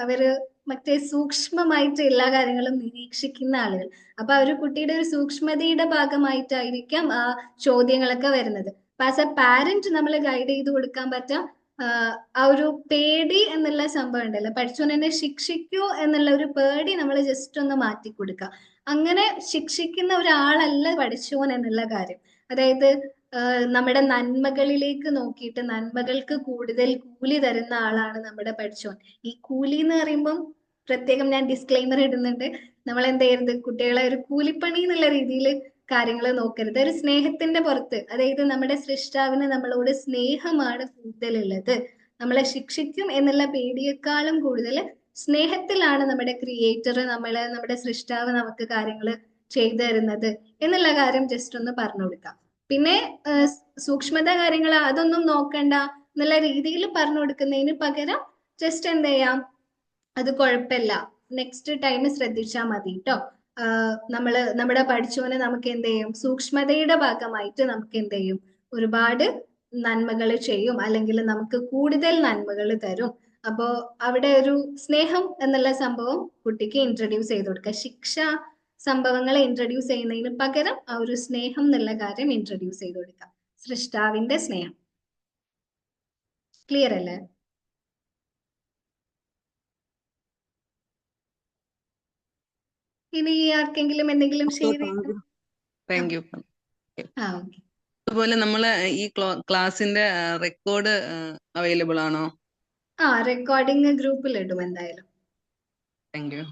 അവര് മറ്റേ സൂക്ഷ്മമായിട്ട് എല്ലാ കാര്യങ്ങളും നിരീക്ഷിക്കുന്ന ആളുകൾ. അപ്പൊ ആ ഒരു കുട്ടിയുടെ ഒരു സൂക്ഷ്മതയുടെ ഭാഗമായിട്ടായിരിക്കാം ആ ചോദ്യങ്ങളൊക്കെ വരുന്നത്. അപ്പൊ ആസ് എ പാരന്റ് നമ്മൾ ഗൈഡ് ചെയ്ത് കൊടുക്കാൻ പറ്റാം, ആ ഒരു പേടി എന്നുള്ള സംഭവം ഉണ്ടല്ലോ, പഠിച്ചോൻ എന്നെ ശിക്ഷിക്കൂ എന്നുള്ള ഒരു പേടി നമ്മൾ ജസ്റ്റ് ഒന്ന് മാറ്റി കൊടുക്കുക. അങ്ങനെ ശിക്ഷിക്കുന്ന ഒരാളല്ല പഠിച്ചോൻ എന്നുള്ള കാര്യം. അതായത് നമ്മുടെ നന്മകളിലേക്ക് നോക്കിയിട്ട് നന്മകൾക്ക് കൂടുതൽ കൂലി തരുന്ന ആളാണ് നമ്മുടെ പഠിച്ചോൻ. ഈ കൂലി എന്ന് പറയുമ്പം പ്രത്യേകം ഞാൻ ഡിസ്ക്ലൈമർ ഇടുന്നുണ്ട്. നമ്മൾ എന്ത് ചെയ്യരുത്, കുട്ടികളെ ഒരു കൂലിപ്പണി എന്നുള്ള രീതിയിൽ കാര്യങ്ങൾ നോക്കരുത്. ഒരു സ്നേഹത്തിന്റെ പുറത്ത്, അതായത് നമ്മുടെ സൃഷ്ടാവിന് നമ്മളോട് സ്നേഹമാണ് കൂടുതലുള്ളത്. നമ്മളെ ശിക്ഷിക്കും എന്നുള്ള പേടിയേക്കാളും കൂടുതൽ സ്നേഹത്തിലാണ് നമ്മുടെ ക്രിയേറ്റർ, നമ്മുടെ സൃഷ്ടാവ് നമുക്ക് കാര്യങ്ങൾ ചെയ്തു തരുന്നത് എന്നുള്ള കാര്യം ജസ്റ്റ് ഒന്ന് പറഞ്ഞു കൊടുക്കാം. പിന്നെ സൂക്ഷ്മത കാര്യങ്ങൾ അതൊന്നും നോക്കണ്ട എന്നുള്ള രീതിയിൽ പറഞ്ഞു കൊടുക്കുന്നതിന് പകരം ജസ്റ്റ് എന്ത് ചെയ്യാം, അത് കുഴപ്പമില്ല, നെക്സ്റ്റ് ടൈം ശ്രദ്ധിച്ചാൽ മതി കേട്ടോ. നമ്മുടെ പഠിച്ചോനെ നമുക്ക് എന്ത് ചെയ്യും, സൂക്ഷ്മതയുടെ ഭാഗമായിട്ട് നമുക്ക് എന്ത് ചെയ്യും, ഒരുപാട് നന്മകൾ ചെയ്യും, അല്ലെങ്കിൽ നമുക്ക് കൂടുതൽ നന്മകൾ തരും. അപ്പോൾ അവിടെ ഒരു സ്നേഹം എന്നുള്ള സംഭവം കുട്ടിക്ക് ഇൻട്രൊഡ്യൂസ് ചെയ്ത് കൊടുക്കുക. ശിക്ഷ സംഭവങ്ങളെ ഇൻട്രൊഡ്യൂസ് ചെയ്യുന്നതിന് പകരം ആ ഒരു സ്നേഹം എന്നുള്ള കാര്യം ഇൻട്രൊഡ്യൂസ് ചെയ്ത് കൊടുക്കാം. സൃഷ്ടാവിന്റെ സ്നേഹം. ക്ലിയർ അല്ലേ? ഇനി ആർക്കെങ്കിലും എന്തെങ്കിലും ഷെയർ ചെയ്യണം? Thank you. ആ ഓക്കെ. അതുപോലെ നമ്മള് ഈ ക്ലാസിന്റെ റെക്കോർഡ് അവൈലബിൾ ആണോ? ആ റെക്കോർഡിംഗ് ഗ്രൂപ്പിൽ ഇടും എന്തായാലും. Thank you.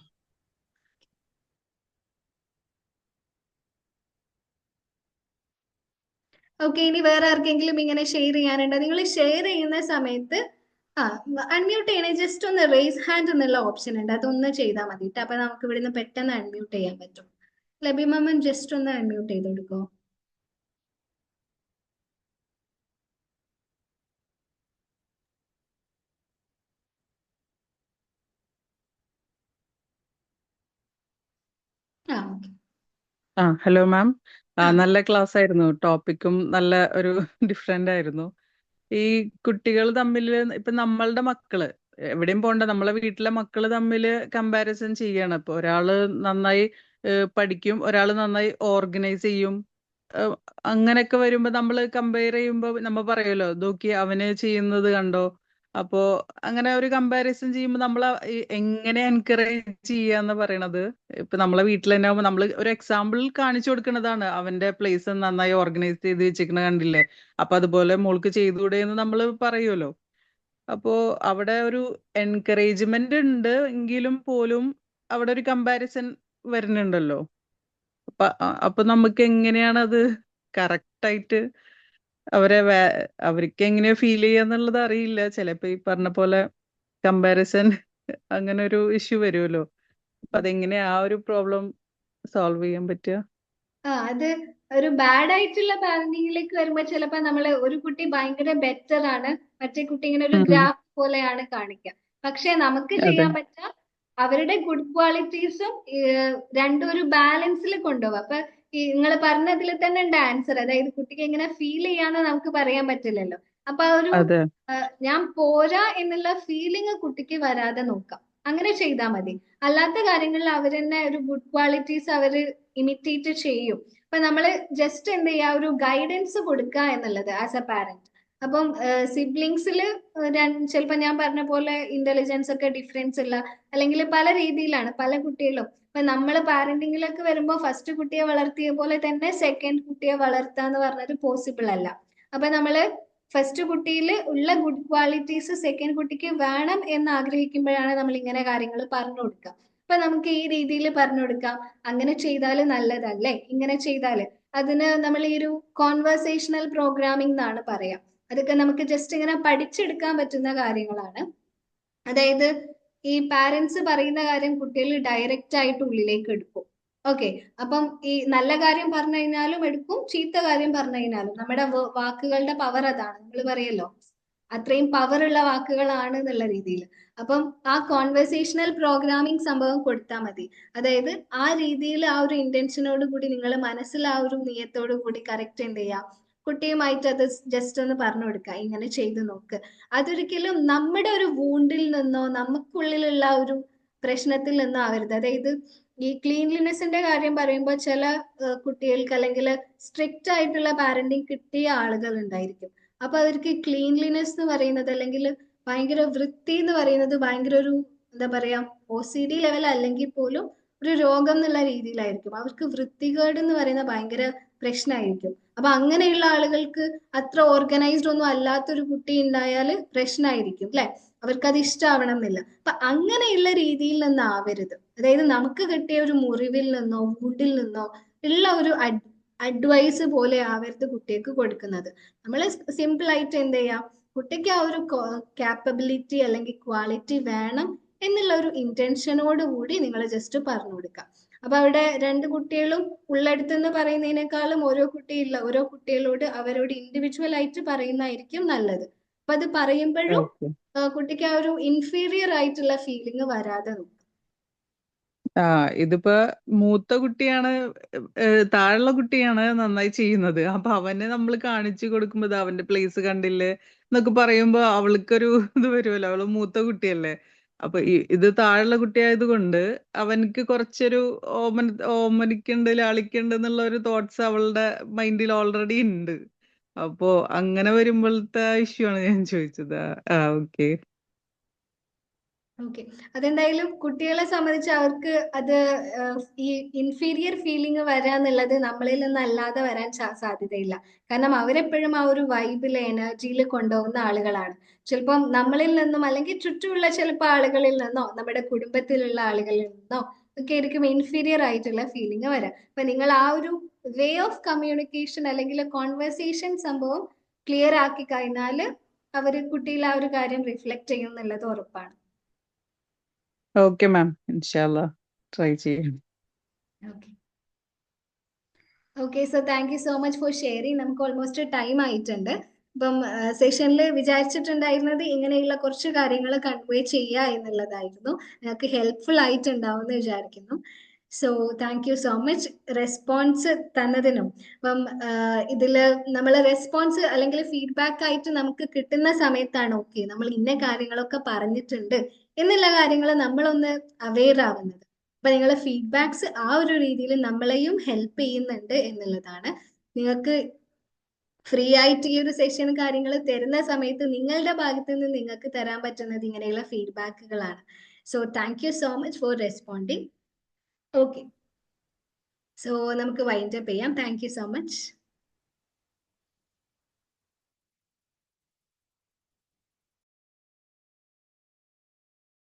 ഓക്കെ, ഇനി വേറെ ആർക്കെങ്കിലും ഇങ്ങനെ ഷെയർ ചെയ്യാനുണ്ടോ? നിങ്ങൾ ഷെയർ ചെയ്യുന്ന സമയത്ത് അൺമ്യൂട്ട് ചെയ്യണേ, ജസ്റ്റ് ഒന്ന് റേസ് ഹാൻഡ് എന്നുള്ള ഓപ്ഷൻ ഉണ്ട്, അതൊന്ന് ചെയ്താൽ മതി ട്ടോ. അപ്പൊ നമുക്ക് ഇവിടുന്ന് പെട്ടെന്ന് അൺമ്യൂട്ട് ചെയ്യാൻ പറ്റും. ലബിമമ്മൻ ജസ്റ്റ് ഒന്ന് അൺമ്യൂട്ട് ചെയ്ത് കൊടുക്കോ? ആ ഓക്കെ. Hello ma'am. ആ നല്ല ക്ലാസ് ആയിരുന്നു. ടോപ്പിക്കും നല്ല ഒരു ഡിഫറെന്റ് ആയിരുന്നു. ഈ കുട്ടികൾ തമ്മിൽ ഇപ്പൊ നമ്മളുടെ മക്കള് എവിടെയും പോണ്ട, നമ്മളെ വീട്ടിലെ മക്കള് തമ്മിൽ കമ്പാരിസൺ ചെയ്യാണ്. ഇപ്പൊ ഒരാള് നന്നായി പഠിക്കും, ഒരാള് നന്നായി ഓർഗനൈസ് ചെയ്യും. ഏഹ് അങ്ങനെയൊക്കെ വരുമ്പോ നമ്മൾ കമ്പയർ ചെയ്യുമ്പോ നമ്മ പറയുമല്ലോ, നോക്കി അവന് ചെയ്യുന്നത് കണ്ടോ. അപ്പോ അങ്ങനെ ഒരു കമ്പാരിസൺ ചെയ്യുമ്പോൾ നമ്മൾ എങ്ങനെ എൻകറേജ് ചെയ്യാന്ന് പറയണത്. ഇപ്പൊ നമ്മളെ വീട്ടിൽ തന്നെ ആവുമ്പോ നമ്മൾ ഒരു എക്സാമ്പിൾ കാണിച്ചു കൊടുക്കുന്നതാണ്. അവന്റെ പ്ലേസ് നന്നായി ഓർഗനൈസ് ചെയ്ത് വെച്ചിരിക്കണ കണ്ടില്ലേ, അപ്പൊ അതുപോലെ മോൾക്ക് ചെയ്തുകൂടെ എന്ന് നമ്മൾ പറയുമല്ലോ. അപ്പോ അവിടെ ഒരു എൻകറേജ്മെന്റ് ഉണ്ട് എങ്കിലും പോലും അവിടെ ഒരു കമ്പാരിസൺ വരുന്നുണ്ടല്ലോ. അപ്പൊ നമുക്ക് എങ്ങനെയാണ് അത് കറക്റ്റ് ആയിട്ട് അവർക്ക് എങ്ങനെയാ ഫീൽ ചെയ്യാന്നുള്ളത് അറിയില്ല. ചിലപ്പോ ഈ പറഞ്ഞ പോലെ കമ്പാരിസൺ അങ്ങനെ ഒരു ഇഷ്യൂ വരുമല്ലോ. അപ്പൊ അതെങ്ങനെയാ ആ ഒരു പ്രോബ്ലം സോൾവ് ചെയ്യാൻ പറ്റുക? അത് ഒരു ബാഡ് ആയിട്ടുള്ള പാരന്റിങ്ങിലേക്ക് വരുമ്പോ ചിലപ്പോ നമ്മള് ഒരു കുട്ടി ഭയങ്കര ബെറ്റർ ആണ്, മറ്റേ കുട്ടി ഇങ്ങനെ ഒരു ഉം. ഗ്രാഫ് പോലെയാണ് കാണിക്കുക. പക്ഷെ നമുക്ക് അതെ. ചെയ്യാൻ പറ്റുക അവരുടെ ഗുഡ് ക്വാളിറ്റീസും രണ്ടും ഒരു ബാലൻസിൽ കൊണ്ടുപോകുക. അപ്പൊ ഈ നിങ്ങൾ പറഞ്ഞതിൽ തന്നെ ഉണ്ട് ആൻസർ. അതായത് കുട്ടിക്ക് എങ്ങനെ ഫീൽ ചെയ്യാന്ന് നമുക്ക് പറയാൻ പറ്റില്ലല്ലോ. അപ്പൊ ആ ഒരു അതെ. ഞാൻ പോരാ എന്നുള്ള ഫീലിംഗ് കുട്ടിക്ക് വരാതെ നോക്കാം. അങ്ങനെ ചെയ്താൽ മതി. അല്ലാത്ത കാര്യങ്ങളിൽ അവർ തന്നെ ഒരു ഗുഡ് ക്വാളിറ്റീസ് അവര് ഇമിറ്റേറ്റ് ചെയ്യും. അപ്പൊ നമ്മള് ജസ്റ്റ് എന്ത് ചെയ്യുക, ഒരു ഗൈഡൻസ് കൊടുക്കുക എന്നുള്ളത് ആസ് എ പാരന്റ്. അപ്പം സിബ്ലിങ്സിൽ ചിലപ്പോൾ ഞാൻ പറഞ്ഞ പോലെ ഇന്റലിജൻസ് ഒക്കെ ഡിഫറൻസ് ഉള്ള, അല്ലെങ്കിൽ പല രീതിയിലാണ് പല കുട്ടികളും. ഇപ്പൊ നമ്മൾ പാരന്റിങ്ങിലൊക്കെ വരുമ്പോൾ ഫസ്റ്റ് കുട്ടിയെ വളർത്തിയ പോലെ തന്നെ സെക്കൻഡ് കുട്ടിയെ വളർത്തുക എന്ന് പറഞ്ഞത് പോസിബിൾ അല്ല. അപ്പൊ നമ്മള് ഫസ്റ്റ് കുട്ടിയിൽ ഉള്ള ഗുഡ് ക്വാളിറ്റീസ് സെക്കൻഡ് കുട്ടിക്ക് വേണം എന്ന് ആഗ്രഹിക്കുമ്പോഴാണ് നമ്മൾ ഇങ്ങനെ കാര്യങ്ങൾ പറഞ്ഞു കൊടുക്കുക. അപ്പൊ നമുക്ക് ഈ രീതിയിൽ പറഞ്ഞു കൊടുക്കാം, അങ്ങനെ ചെയ്താൽ നല്ലതല്ലേ, ഇങ്ങനെ ചെയ്താല്. അതിന് നമ്മൾ ഈ ഒരു കോൺവെർസേഷണൽ പ്രോഗ്രാമിംഗ് എന്നാണ് പറയാം. അതൊക്കെ നമുക്ക് ജസ്റ്റ് ഇങ്ങനെ പഠിച്ചെടുക്കാൻ പറ്റുന്ന കാര്യങ്ങളാണ്. അതായത് ഈ പാരന്റ്സ് പറയുന്ന കാര്യം കുട്ടികൾ ഡയറക്റ്റ് ആയിട്ട് ഉള്ളിലേക്ക് എടുക്കും. ഓക്കെ, അപ്പം ഈ നല്ല കാര്യം പറഞ്ഞു കഴിഞ്ഞാലും എടുക്കും, ചീത്ത കാര്യം പറഞ്ഞു കഴിഞ്ഞാലും. നമ്മുടെ വാക്കുകളുടെ പവർ അതാണ്, നമ്മൾ പറയല്ലോ അത്രയും പവർ ഉള്ള വാക്കുകളാണ് എന്നുള്ള രീതിയിൽ. അപ്പം ആ കോൺവെർസേഷണൽ പ്രോഗ്രാമിംഗ് സംഭവം കൊടുത്താൽ മതി. അതായത് ആ രീതിയിൽ ആ ഒരു ഇന്റൻഷനോട് കൂടി നിങ്ങൾ മനസ്സിൽ ആ ഒരു നിയത്തോട് കൂടി കറക്റ്റ് എന്ത് ചെയ്യാം, കുട്ടിയുമായിട്ട് അത് ജസ്റ്റ് ഒന്ന് പറഞ്ഞു കൊടുക്കുക, ഇങ്ങനെ ചെയ്തു നോക്ക്. അതൊരിക്കലും നമ്മുടെ ഒരു വൂണ്ടിൽ നിന്നോ നമുക്കുള്ളിലുള്ള ഒരു പ്രശ്നത്തിൽ നിന്നോ ആവരുത്. അതായത് ഈ ക്ലീൻലിനെസിന്റെ കാര്യം പറയുമ്പോൾ ചില കുട്ടികൾക്ക് അല്ലെങ്കിൽ സ്ട്രിക്റ്റ് ആയിട്ടുള്ള പാരന്റിങ് കിട്ടിയ ആളുകൾ ഉണ്ടായിരിക്കും. അപ്പൊ അവർക്ക് ക്ലീൻലിനെസ് എന്ന് പറയുന്നത്, അല്ലെങ്കിൽ ഭയങ്കര വൃത്തി എന്ന് പറയുന്നത് ഭയങ്കര ഒരു എന്താ പറയാ OCD ലെവൽ അല്ലെങ്കിൽ പോലും ഒരു രോഗം എന്നുള്ള രീതിയിലായിരിക്കും. അവർക്ക് വൃത്തികേട് എന്ന് പറയുന്ന ഭയങ്കര പ്രശ്നമായിരിക്കും. അപ്പൊ അങ്ങനെയുള്ള ആളുകൾക്ക് അത്ര ഓർഗനൈസ്ഡ് ഒന്നും അല്ലാത്തൊരു കുട്ടി ഉണ്ടായാല് പ്രശ്നമായിരിക്കും അല്ലെ, അവർക്ക് അത് ഇഷ്ടമാവണം എന്നില്ല. അപ്പൊ അങ്ങനെയുള്ള രീതിയിൽ നിന്നാവരുത്. അതായത് നമുക്ക് കിട്ടിയ ഒരു മുറിവിൽ നിന്നോ വൂണ്ടിൽ നിന്നോ ഉള്ള ഒരു അഡ്വൈസ് പോലെ ആവരുത് കുട്ടിക്ക് കൊടുക്കുന്നത്. നമ്മൾ സിമ്പിൾ ആയിട്ട് എന്ത് ചെയ്യാം, കുട്ടിക്ക് ആ ഒരു കാപ്പബിലിറ്റി അല്ലെങ്കിൽ ക്വാളിറ്റി വേണം എന്നുള്ള ഒരു ഇന്റൻഷനോട് കൂടി നിങ്ങൾ ജസ്റ്റ് പറഞ്ഞു കൊടുക്കാം. അപ്പൊ അവിടെ രണ്ട് കുട്ടികളും ഉള്ളടുത്തെന്ന് പറയുന്നതിനേക്കാളും ഓരോ കുട്ടികളോട് അവരോട് ഇൻഡിവിജ്വൽ ആയിട്ട് പറയുന്നതായിരിക്കും നല്ലത്. അപ്പൊ അത് പറയുമ്പോഴും ഓക്കെ. കുട്ടിക്ക് ആ ഒരു ഇൻഫീരിയർ ആയിട്ടുള്ള ഫീലിംഗ് വരാതെ നോക്കും. ഇതിപ്പോ മൂത്ത കുട്ടിയാണ്, താഴെയുള്ള കുട്ടിയാണ് നന്നായി ചെയ്യുന്നത്. അപ്പൊ അവനെ നമ്മൾ കാണിച്ചു കൊടുക്കുമ്പോ അവന്റെ പ്ലേസ് കണ്ടില്ലേ എന്നൊക്കെ പറയുമ്പോ അവൾക്കൊരു ഇത് വരുമല്ലോ, അവള് മൂത്ത കുട്ടിയല്ലേ. അപ്പൊ ഇത് താഴെയുള്ള കുട്ടിയായത് കൊണ്ട് അവനക്ക് കുറച്ചൊരു ഓമനിക്കുണ്ട് ലാളിക്കുണ്ട് എന്നുള്ള ഒരു തോട്ട്സ് അവളുടെ മൈൻഡിൽ ഓൾറെഡി ഉണ്ട്. അപ്പോ അങ്ങനെ വരുമ്പോഴത്തെ ഇഷ്യൂ ആണ് ഞാൻ ചോദിച്ചത്. ഓക്കെ. ഓക്കെ, അതെന്തായാലും കുട്ടികളെ സംബന്ധിച്ച് അവർക്ക് അത് ഈ ഇൻഫീരിയർ ഫീലിംഗ് വരാന്നുള്ളത് നമ്മളിൽ നിന്നല്ലാതെ വരാൻ സാധ്യതയില്ല. കാരണം അവരെപ്പോഴും ആ ഒരു വൈബില് എനർജിയിൽ കൊണ്ടുപോകുന്ന ആളുകളാണ്. ചിലപ്പം നമ്മളിൽ നിന്നും അല്ലെങ്കിൽ ചുറ്റുമുള്ള ചിലപ്പോൾ ആളുകളിൽ നിന്നോ നമ്മുടെ കുടുംബത്തിലുള്ള ആളുകളിൽ നിന്നോ ഒക്കെ ആയിരിക്കും ഇൻഫീരിയർ ആയിട്ടുള്ള ഫീലിംഗ് വരാം. അപ്പൊ നിങ്ങൾ ആ ഒരു വേ ഓഫ് കമ്മ്യൂണിക്കേഷൻ അല്ലെങ്കിൽ കോൺവെർസേഷൻ സംഭവം ക്ലിയർ ആക്കി കഴിഞ്ഞാൽ അവർ കുട്ടിയിൽ ആ ഒരു കാര്യം റിഫ്ലക്ട് ചെയ്യും എന്നുള്ളത് ഉറപ്പാണ്. ഓക്കെ മാം, ഇൻഷാല്ലാ ട്രൈ ചെയ്യാം. Okay okay, so thank you so much four sharing. നമുക്ക് ഓൾമോസ്റ്റ് ടൈം ആയിട്ടുണ്ട്. ഇപ്പം സെഷനിൽ വിചാരിച്ചിട്ടുണ്ടായിരുന്നത് ഇങ്ങനെയുള്ള കുറച്ച് കാര്യങ്ങൾ കൺവേ ചെയ്യുക എന്നുള്ളതായിരുന്നു. നിങ്ങൾക്ക് ഹെൽപ്ഫുൾ ആയിട്ടുണ്ടാവും എന്ന് വിചാരിക്കുന്നു. So thank you so much response തന്നതിനും. അപ്പം ഇതില് നമ്മൾ റെസ്പോൺസ് അല്ലെങ്കിൽ ഫീഡ്ബാക്ക് ആയിട്ട് നമുക്ക് കിട്ടുന്ന സമയത്താണ് ഓക്കെ നമ്മൾ ഇന്ന കാര്യങ്ങളൊക്കെ പറഞ്ഞിട്ടുണ്ട് എന്നുള്ള കാര്യങ്ങൾ നമ്മളൊന്ന് അവെയർ ആവുന്നത്. അപ്പൊ നിങ്ങളെ ഫീഡ്ബാക്സ് ആ ഒരു രീതിയിൽ നമ്മളെയും ഹെൽപ്പ് ചെയ്യുന്നുണ്ട് എന്നുള്ളതാണ്. നിങ്ങൾക്ക് ഫ്രീ ആയിട്ട് ഈ ഒരു സെഷൻ കാര്യങ്ങൾ തരുന്ന സമയത്ത് നിങ്ങളുടെ ഭാഗത്ത് നിന്ന് നിങ്ങൾക്ക് തരാൻ പറ്റുന്നത് ഇങ്ങനെയുള്ള ഫീഡ്ബാക്കുകളാണ്. So thank you so much for responding. Okay, so നമുക്ക് വൈൻഡ് അപ്പ് ചെയ്യാം. Thank you so much.